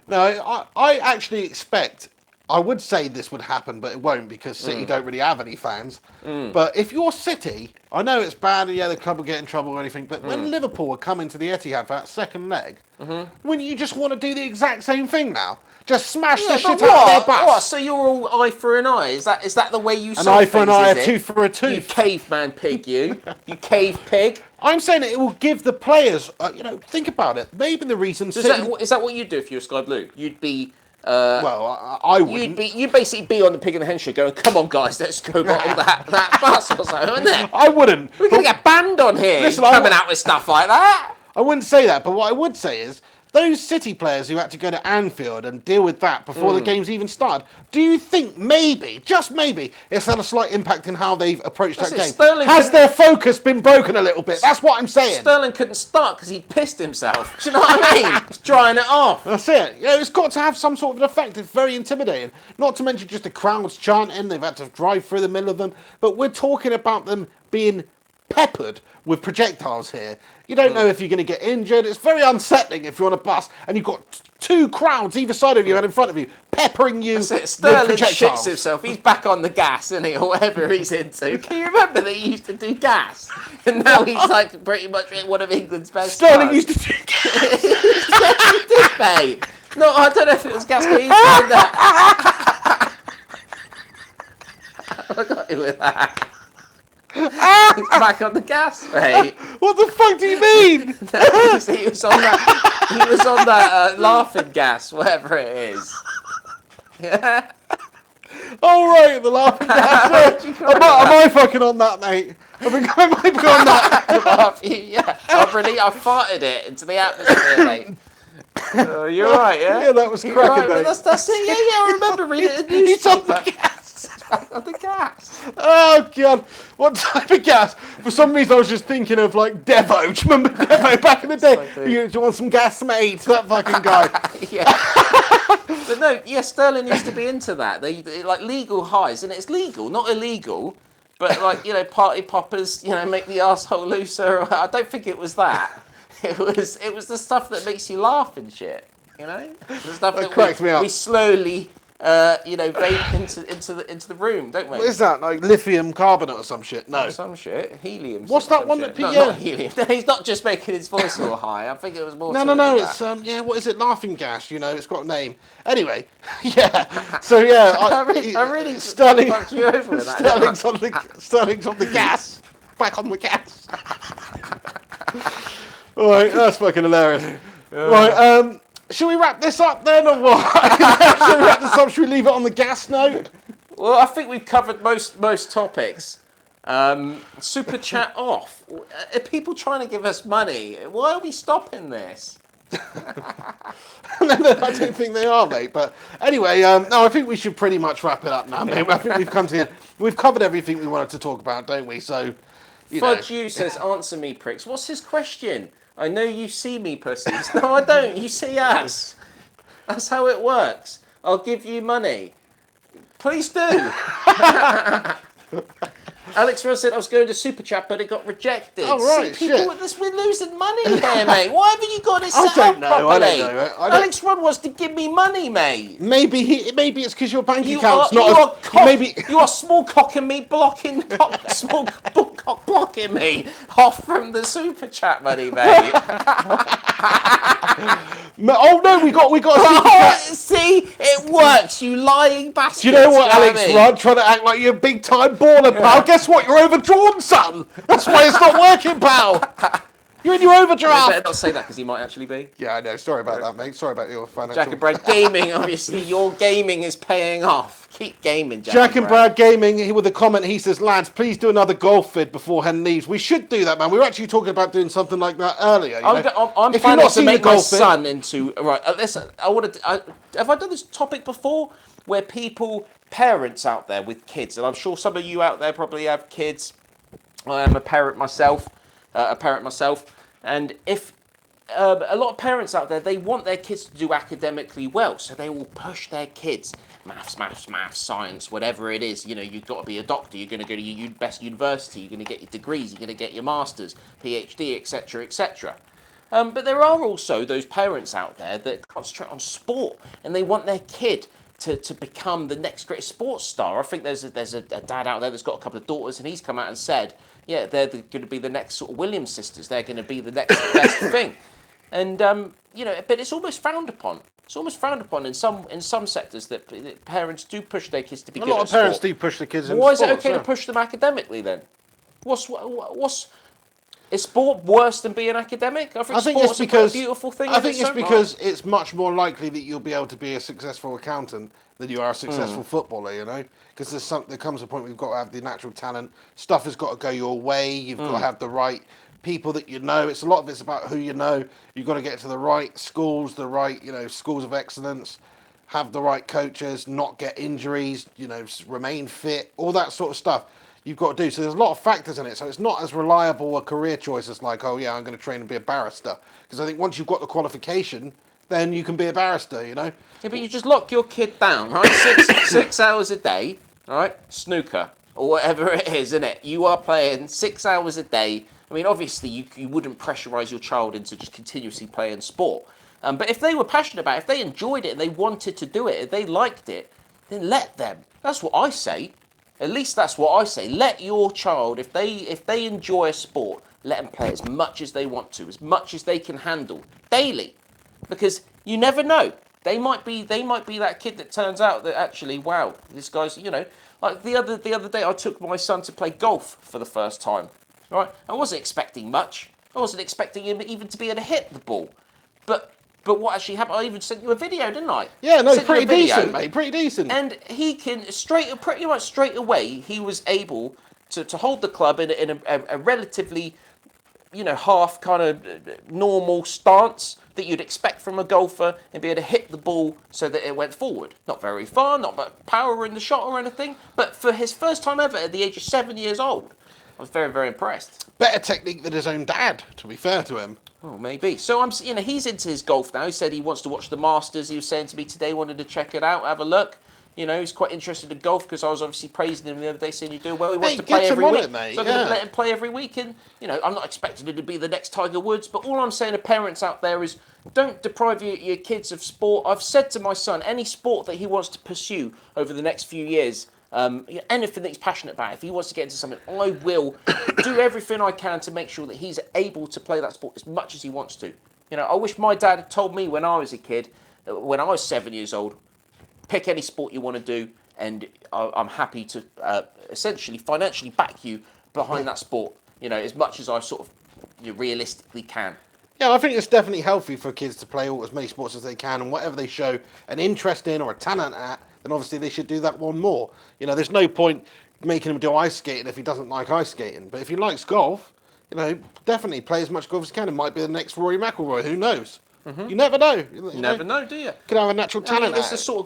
No, I actually expect, I would say this would happen, but it won't because City don't really have any fans. But if you're City, I know it's bad and yeah, the club will get in trouble or anything, but when Liverpool were coming to the Etihad for that second leg, wouldn't you just want to do the exact same thing now? Just smash the shit out of their butts. What? So you're all eye for an eye? Is that the way you An solve eye for an things, eye, is a it? tooth for a You tooth. caveman pig, you. You cave pig. I'm saying that it will give the players, you know, think about it. Maybe the reason Is that what you'd do if you were Sky Blue? You'd be Well, I wouldn't. You'd basically be on the Pig and the Hen show going, come on guys, let's go bottle that bus or so, wouldn't it? I wouldn't. We're going to get banned on here Listen, coming out with stuff like that. I wouldn't say that, but what I would say is, those City players who had to go to Anfield and deal with that before the games even started, do you think maybe, just maybe, it's had a slight impact in how they've approached that game? Has their focus been broken a little bit? That's what I'm saying. Sterling couldn't start because he pissed himself. Do you know what I mean? He's drying it off. That's it. Yeah, it's got to have some sort of an effect. It's very intimidating. Not to mention just the crowds chanting. They've had to drive through the middle of them. But we're talking about them being peppered with projectiles here. You don't know if you're going to get injured. It's very unsettling if you're on a bus and you've got two crowds either side of you and in front of you peppering you with Sterling projectiles. shits himself. He's back on the gas, isn't he, or whatever he's into. Can you remember that he used to do gas? And now he's like pretty much one of England's best Sterling stars. used to do gas. He did, mate. No, I don't know if it was gas, but he's doing that. I got you with that. He's back on the gas, mate. What the fuck do you mean? He was on that. He was on that laughing gas, whatever it is. Yeah. All right, the laughing gas. Am I fucking on that, mate? Am I on that? Yeah. I farted it into the atmosphere, mate. You're right, yeah. Yeah, that was cracking, right, mate. That's it. Yeah, I remember reading it. He's on the gas. On the gas. Oh god, what type of gas? For some reason I was just thinking of like Devo. Do you remember Devo back in the day? Do you want some gas, mate? That fucking guy. Yeah. But no, yeah, Sterling used to be into that. They like legal highs, and it's legal, not illegal. But like, you know, party poppers, you know, make the arsehole looser. I don't think it was that. It was the stuff that makes you laugh and shit. You know, the stuff that cracks me up. We slowly. You know, vape into the room, don't we? What is that? Like lithium carbonate or some shit? No. Some shit. Helium. What's that one shit. that? No, Yeah. not helium. He's not just making his voice all high. I think it was more. No. It's yeah. What is it? Laughing gas. You know, it's got a name. Anyway, yeah. So yeah, I really Sterling. fucked you over with that. Sterling's on the gas. Back on the gas. All right, that's fucking hilarious. Right. Should we wrap this up then, or what? Should we wrap this up? Should we leave it on the gas note? Well, I think we've covered most topics. Super chat off. Are people trying to give us money? Why are we stopping this? No, I don't think they are, mate. But anyway, no, I think we should pretty much wrap it up now, mate. I think we've come to we've covered everything we wanted to talk about, don't we? So, Fudge you says, answer me, pricks. What's his question? I know you see me, pussies. No, I don't. You see us. That's how it works. I'll give you money. Please do. Alex Ross said I was going to Super Chat, but it got rejected. Oh, right, see, people with this, we're losing money here, mate. Why haven't you got it set up properly? I don't know. Alex Rudd wants to give me money, mate. Maybe it's because your bank You account's are, not. You are small cocking me, small cock blocking me off from the Super Chat money, mate. Oh no, we got. Oh, see, it works. You lying bastard. Do you know what, Alex Rudd? Trying to act like you're a big time baller, pal. Guess what? You're overdrawn, son. That's why it's not working, pal. You're in your overdraft. You better not say that because he might actually be. Yeah, I know. Sorry about that, mate. Sorry about your financial. Jack and Brad Gaming, obviously, your gaming is paying off. Keep gaming, Jack and Brad Gaming, with a comment, he says, lads, please do another golf vid before Hen leaves. We should do that, man. We were actually talking about doing something like that earlier. I'm planning to make my son into... Right, listen, have I done this topic before? Where parents out there with kids, and I'm sure some of you out there probably have kids. I am a parent myself. And if a lot of parents out there, they want their kids to do academically well, so they will push their kids maths, science, whatever it is. You know, you've got to be a doctor, you're going to go to your best university, you're going to get your degrees, you're going to get your masters, PhD, etc. But there are also those parents out there that concentrate on sport, and they want their kid to become the next great sports star. I think there's a dad out there that's got a couple of daughters, and he's come out and said, yeah, they're going to be the next sort of Williams sisters. They're going to be the next best thing. And, you know, but it's almost frowned upon. It's almost frowned upon in some sectors that parents do push their kids to be good at sport. A lot of parents do push their kids into Why sports. Why is it okay to push them academically then? What's Is sport worse than being academic? I think it's sport's because a beautiful thing. I think it's because it's much more likely that you'll be able to be a successful accountant than you are a successful footballer. You know, because there comes a point where you've got to have the natural talent. Stuff has got to go your way. You've got to have the right people that you know. It's a lot of it's about who you know. You've got to get to the right schools, the right schools of excellence. Have the right coaches, not get injuries, remain fit, all that sort of stuff you've got to do. So there's a lot of factors in it. So it's not as reliable a career choice as like, oh yeah, I'm going to train and be a barrister. Because I think once you've got the qualification, then you can be a barrister, Yeah, but you just lock your kid down, right? 6 hours a day, right? Snooker or whatever it is, isn't it? You are playing 6 hours a day. I mean, obviously you wouldn't pressurise your child into just continuously playing sport. But if they were passionate about it, if they enjoyed it and they wanted to do it, if they liked it, then let them. That's what I say. At least that's what I say. Let your child, if they enjoy a sport, let them play as much as they want to, as much as they can handle daily, because you never know. They might be that kid that turns out that actually, wow, this guy's like the other day I took my son to play golf for the first time. Right, I wasn't expecting much. I wasn't expecting him even to be able to hit the ball, but what actually happened? I even sent you a video, didn't I? Yeah, no, pretty decent, mate. Pretty decent. And he can pretty much straight away. He was able to hold the club in a relatively, half kind of normal stance that you'd expect from a golfer, and be able to hit the ball so that it went forward. Not very far, not much power in the shot or anything. But for his first time ever at the age of 7 years old, I was very, very impressed. Better technique than his own dad, to be fair to him. Oh, maybe. So he's into his golf now. He said he wants to watch the Masters. He was saying to me today, wanted to check it out, have a look. He's quite interested in golf because I was obviously praising him the other day, saying you do well. He wants to play every week, mate. So I'm going to let him play every week. And I'm not expecting him to be the next Tiger Woods, but all I'm saying to parents out there is don't deprive your kids of sport. I've said to my son, any sport that he wants to pursue over the next few years. Anything that he's passionate about, if he wants to get into something, I will do everything I can to make sure that he's able to play that sport as much as he wants to. I wish my dad had told me when I was a kid, when I was 7 years old, pick any sport you want to do, and I'm happy to essentially financially back you behind that sport, as much as I sort of realistically can. Yeah, I think it's definitely healthy for kids to play as many sports as they can, and whatever they show an interest in or a talent at, then obviously they should do that one more. There's no point making him do ice skating if he doesn't like ice skating. But if he likes golf, definitely play as much golf as he can. It might be the next Rory McIlroy. Who knows? You never know. You never know, do you? Could have a natural talent.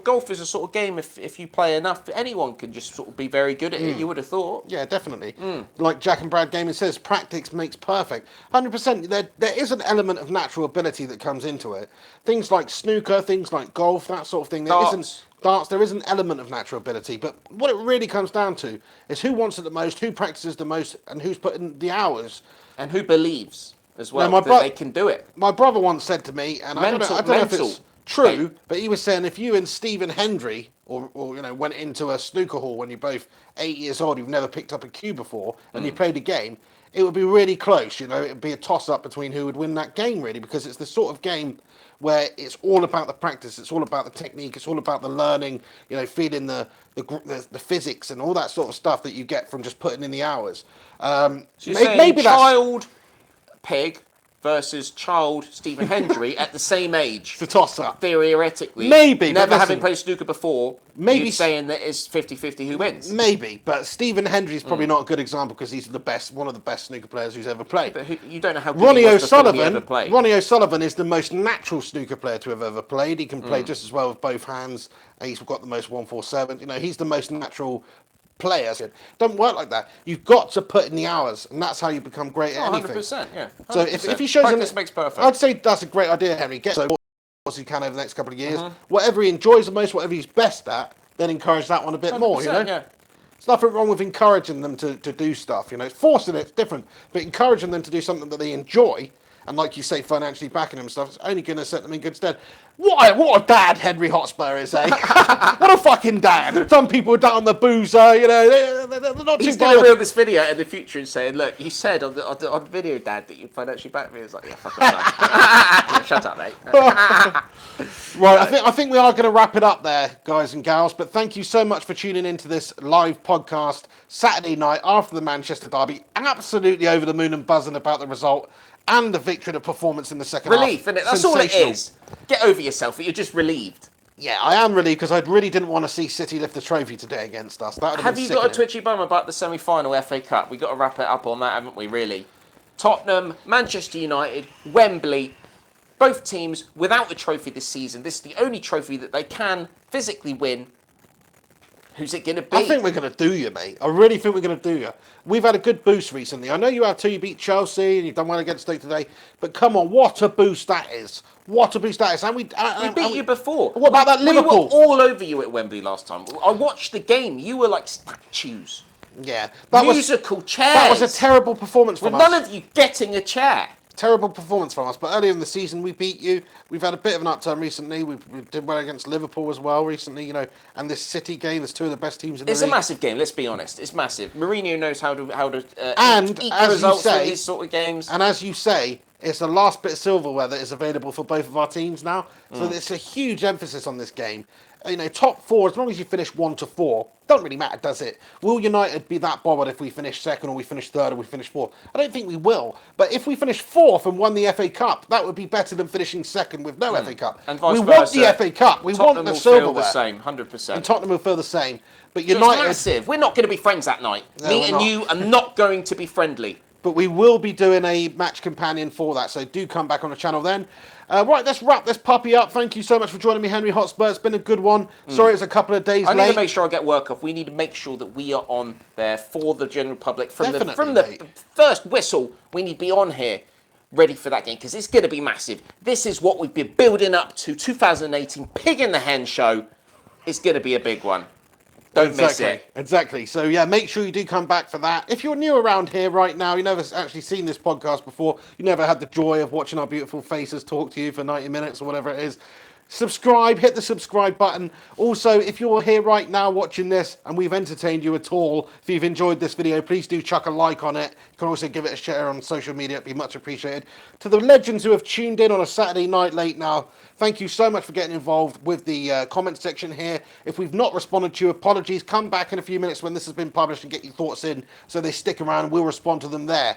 Golf is a sort of game. If you play enough, anyone can just sort of be very good at it. You would have thought. Yeah, definitely. Like Jack and Brad Gaming says, practice makes perfect. 100%. There is an element of natural ability that comes into it. Things like snooker, things like golf, that sort of thing. Darts, there is an element of natural ability, but what it really comes down to is who wants it the most, who practices the most, and who's putting the hours. And who believes as well that they can do it. My brother once said to me, and I don't know if it's true, but he was saying if you and Stephen Hendry or went into a snooker hall when you're both 8 years old, you've never picked up a cue before, and you played a game, it would be really close. It would be a toss-up between who would win that game, really, because it's the sort of game where it's all about the practice, it's all about the technique, it's all about the learning, feeding the physics and all that sort of stuff that you get from just putting in the hours. So you're saying child Peg versus child Stephen Hendry at the same age. It's a toss-up. Theoretically. Maybe. Never having played snooker before, maybe you're saying that it's 50-50 who wins. Maybe, but Stephen Hendry's probably not a good example because he's one of the best snooker players who's ever played. But you don't know how good Ronnie O'Sullivan. He ever played. Ronnie O'Sullivan is the most natural snooker player to have ever played. He can play just as well with both hands. And he's got the most 147. He's the most natural players. It don't work like that. You've got to put in the hours, and that's how you become great at anything. 100%, yeah. 100%. So if he shows practice makes perfect. I'd say that's a great idea, Henry. Get so as he can over the next couple of years. Whatever he enjoys the most, whatever he's best at, then encourage that one a bit more. Yeah. There's nothing wrong with encouraging them to do stuff. Forcing it's different, but encouraging them to do something that they enjoy, and like you say, financially backing them and stuff, it's only going to set them in good stead. What a dad Henry Hotspur is, eh? What a fucking dad. Some people are down on the boozer, you know, they're not too He's going to bothered. reel this video out in the future and saying, look, you said on the video, Dad, that you financially backed me. It's like, yeah, fuck off, yeah, shut up, mate. Right, I think we are going to wrap it up there, guys and gals. But thank you so much for tuning into this live podcast Saturday night after the Manchester derby. Absolutely over the moon and buzzing about the result and the victory, the performance in the second half. Relief, isn't it? That's all it Sensational. is. Get over yourself. You're just relieved. Yeah, I am relieved because I really didn't want to see City lift the trophy today against us. That would Have been you got a sickening. twitchy bum about the semi-final FA Cup? We've got to wrap it up on that, haven't we, really? Tottenham, Manchester United, Wembley, both teams without a trophy this season. This is the only trophy that they can physically win. Who's it going to be? I think we're going to do you, mate. I really think we're going to do you. We've had a good boost recently. I know you have too. You beat Chelsea and you've done well against Stoke today. But come on, what a boost that is. What a boost that is. And We beat you before. What about that Liverpool? We were all over you at Wembley last time. I watched the game. You were like statues. Yeah. Musical chairs. That was a terrible performance from With us. none of you getting a chair. Terrible performance from us. But earlier in the season, we beat you. We've had a bit of an upturn recently. We did well against Liverpool as well recently, you know. And this City game, there's two of the best teams in the It's league. a massive game. Let's be honest. It's massive. Mourinho knows how to And eke as you results say- from these sort of games. And as you say, it's the last bit of silverware that is available for both of our teams now. So it's a huge emphasis on this game. You know, top four, as long as you finish 1 to 4, don't really matter, does it? Will United be that bothered if we finish second or we finish third or we finish fourth? I don't think we will. But if we finish fourth and won the FA Cup, that would be better than finishing second with no FA Cup. And vice we want versa. the FA Cup. We Tottenham want the will feel silverware. the same, 100%. And Tottenham will feel the same. But So it's United, massive. We're not going to be friends that night. No, Me we're and not. you are not going to be friendly. but we will be doing a match companion for that. So do come back on the channel then. Right, let's wrap this puppy up. Thank you so much for joining me, Henry Hotspur. It's been a good one. Sorry it's a couple of days I need late. to make sure I get work off. We need to make sure that we are on there for the general public. From Definitely, the mate. first whistle, we need to be on here ready for that game because it's going to be massive. This is what we've been building up to 2018 Pig in the Hen show. It's going to be a big one. Don't miss it. Exactly. So yeah, make sure you do come back for that. If you're new around here right now, you never actually seen this podcast before, you never had the joy of watching our beautiful faces talk to you for 90 minutes or whatever it is, subscribe, hit the subscribe button. Also, if you're here right now watching this and we've entertained you at all, if you've enjoyed this video, please do chuck a like on it. You can also give it a share on social media. It'd be much appreciated. To the legends who have tuned in on a Saturday night late now, thank you so much for getting involved with the comment section here. If we've not responded to you, apologies. Come back in a few minutes when this has been published and get your thoughts in so they stick around. We'll respond to them there.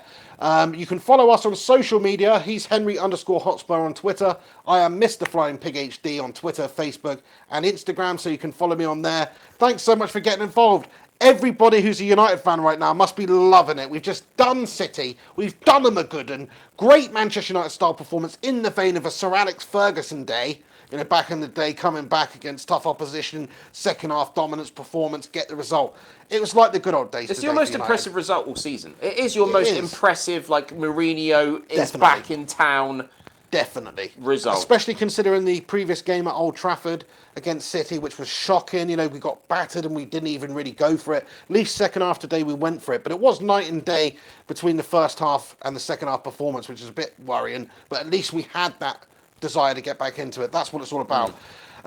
You can follow us on social media. He's Henry_Hotspur on Twitter. I am Mr. Flying Pig HD on Twitter, Facebook, and Instagram, so you can follow me on there. Thanks so much for getting involved. Everybody who's a United fan right now must be loving it. We've just done City. We've done them a good one. Great Manchester United style performance in the vein of a Sir Alex Ferguson day. You know, back in the day, coming back against tough opposition, second half dominance performance, get the result. It was like the good old days. It's today your for most United. impressive result all season. It is your most is. impressive, like Mourinho is Definitely. back in town. Definitely. Result. Especially considering the previous game at Old Trafford against City, which was shocking. You know, we got battered and we didn't even really go for it. At least second half today we went for it. But it was night and day between the first half and the second half performance, which is a bit worrying. But at least we had that desire to get back into it. That's what it's all about. Can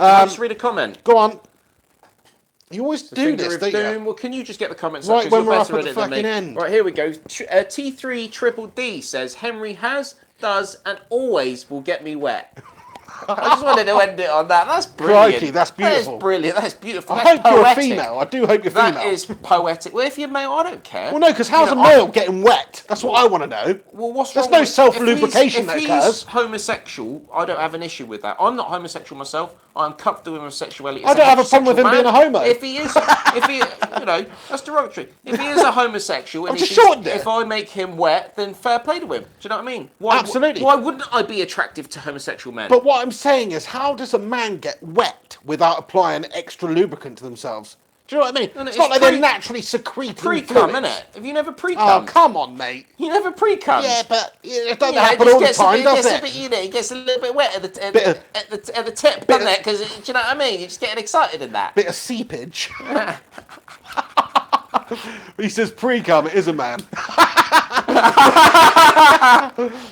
I just read a comment? Go on. You always do Finger this, of don't doom. you? Well, can you just get the comments Right up? 'Cause when you're we're up better at the it than me. fucking end. Right, here we go. T3 Triple D says, Henry has, does, and always will get me wet. I just wanted to end it on that. That's brilliant. Crikey, that's beautiful. That is brilliant. That's beautiful. I That's hope you're a poetic. female. I do hope you're female. That is poetic. Well, if you're male, I don't care. Well, no, because how's You a know, male getting wet? That's what I want to know. Well, what's There's wrong no with- self-lubrication that if occurs. he's homosexual, I don't have an issue with that. I'm not homosexual myself. I'm comfortable with my sexuality. I don't have a problem with him being a homo. If he is, you know, that's derogatory. If he is a homosexual, and I've just he thinks shortened it. if I make him wet, then fair play to him. Do you know what I mean? Why, Absolutely. Why wouldn't I be attractive to homosexual men? But what I'm saying is, how does a man get wet without applying extra lubricant to themselves? Do you know what I mean? No, no, it's it's not like they're pre- naturally secreting pre-cum, fluids. innit? Have you never Oh, pre-cum? come on, mate. You never pre-cum? Yeah, but it doesn't Yeah, happen just all the gets a time, bit- does gets a it? bit, you know, it gets a little bit wet at the Bit of- at the tip, bit doesn't of- it? Because do you know what I mean? You're just getting excited in that. Bit of seepage. He says pre-cum, it is a man.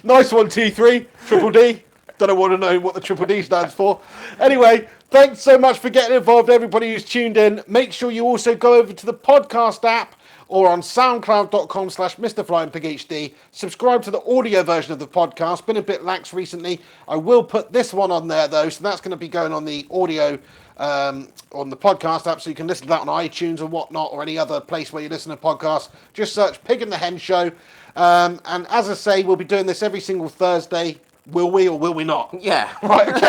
Nice one, T3. Triple D. Don't want to know what the Triple D stands for. Anyway, thanks so much for getting involved, everybody who's tuned in. Make sure you also go over to the podcast app or on soundcloud.com/MrFlyingPigHD. Subscribe to the audio version of the podcast. Been a bit lax recently. I will put this one on there, though, so that's going to be going on the audio on the podcast app, so you can listen to that on iTunes or whatnot, or any other place where you listen to podcasts. Just search Pig and the Hen Show. And as I say, we'll be doing this every single Thursday. Will we or will we not? Yeah. Right, okay.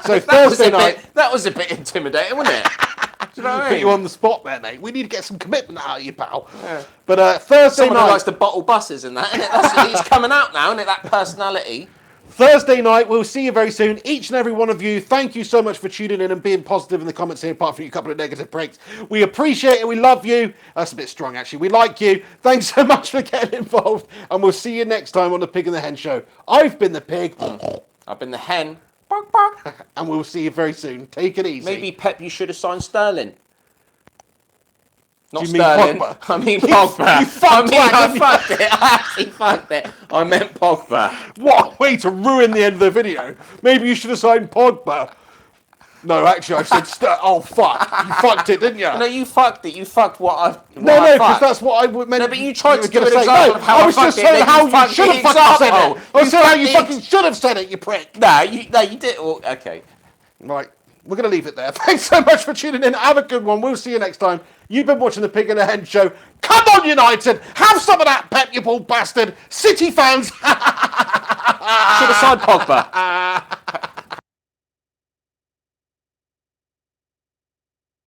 So Thursday night. That was a bit intimidating, wasn't it? Do you know what I Put mean? you on the spot there, mate. We need to get some commitment out of you, pal. Yeah. But Thursday Someone who night. likes to bottle buses and that, isn't it? He's coming out now, isn't it? That personality. Thursday night, we'll see you very soon. Each and every one of you, thank you so much for tuning in and being positive in the comments here, apart from a couple of negative breaks. We appreciate it. We love you. That's a bit strong, actually. We like you. Thanks so much for getting involved. And we'll see you next time on the Pig and the Hen Show. I've been the Pig. I've been the Hen. And we'll see you very soon. Take it easy. Maybe, Pep, you should have signed Sterling. Not Do you mean Sterling. Pogba? I mean Pogba. You fucked I fucked it. I actually fucked it. I meant Pogba. What a way to ruin the end of the video. Maybe you should have signed Pogba. No, actually, I said oh, fuck. You fucked it, didn't you? No, you fucked it. You fucked what I. No, because that's what I meant. No, but you tried to were give gonna an say. example No, of how I was just fucked it, saying then how you you fucked should the have fucking said example. it. I was You saying how fucked you the fucking should have said it, you prick. No, you did. Well, okay. Right, we're going to leave it there. Thanks so much for tuning in. Have a good one. We'll see you next time. You've been watching the Pig and the Hen Show. Come on, United. Have some of that, Pep, you bald bastard. City fans. Should have signed Pogba.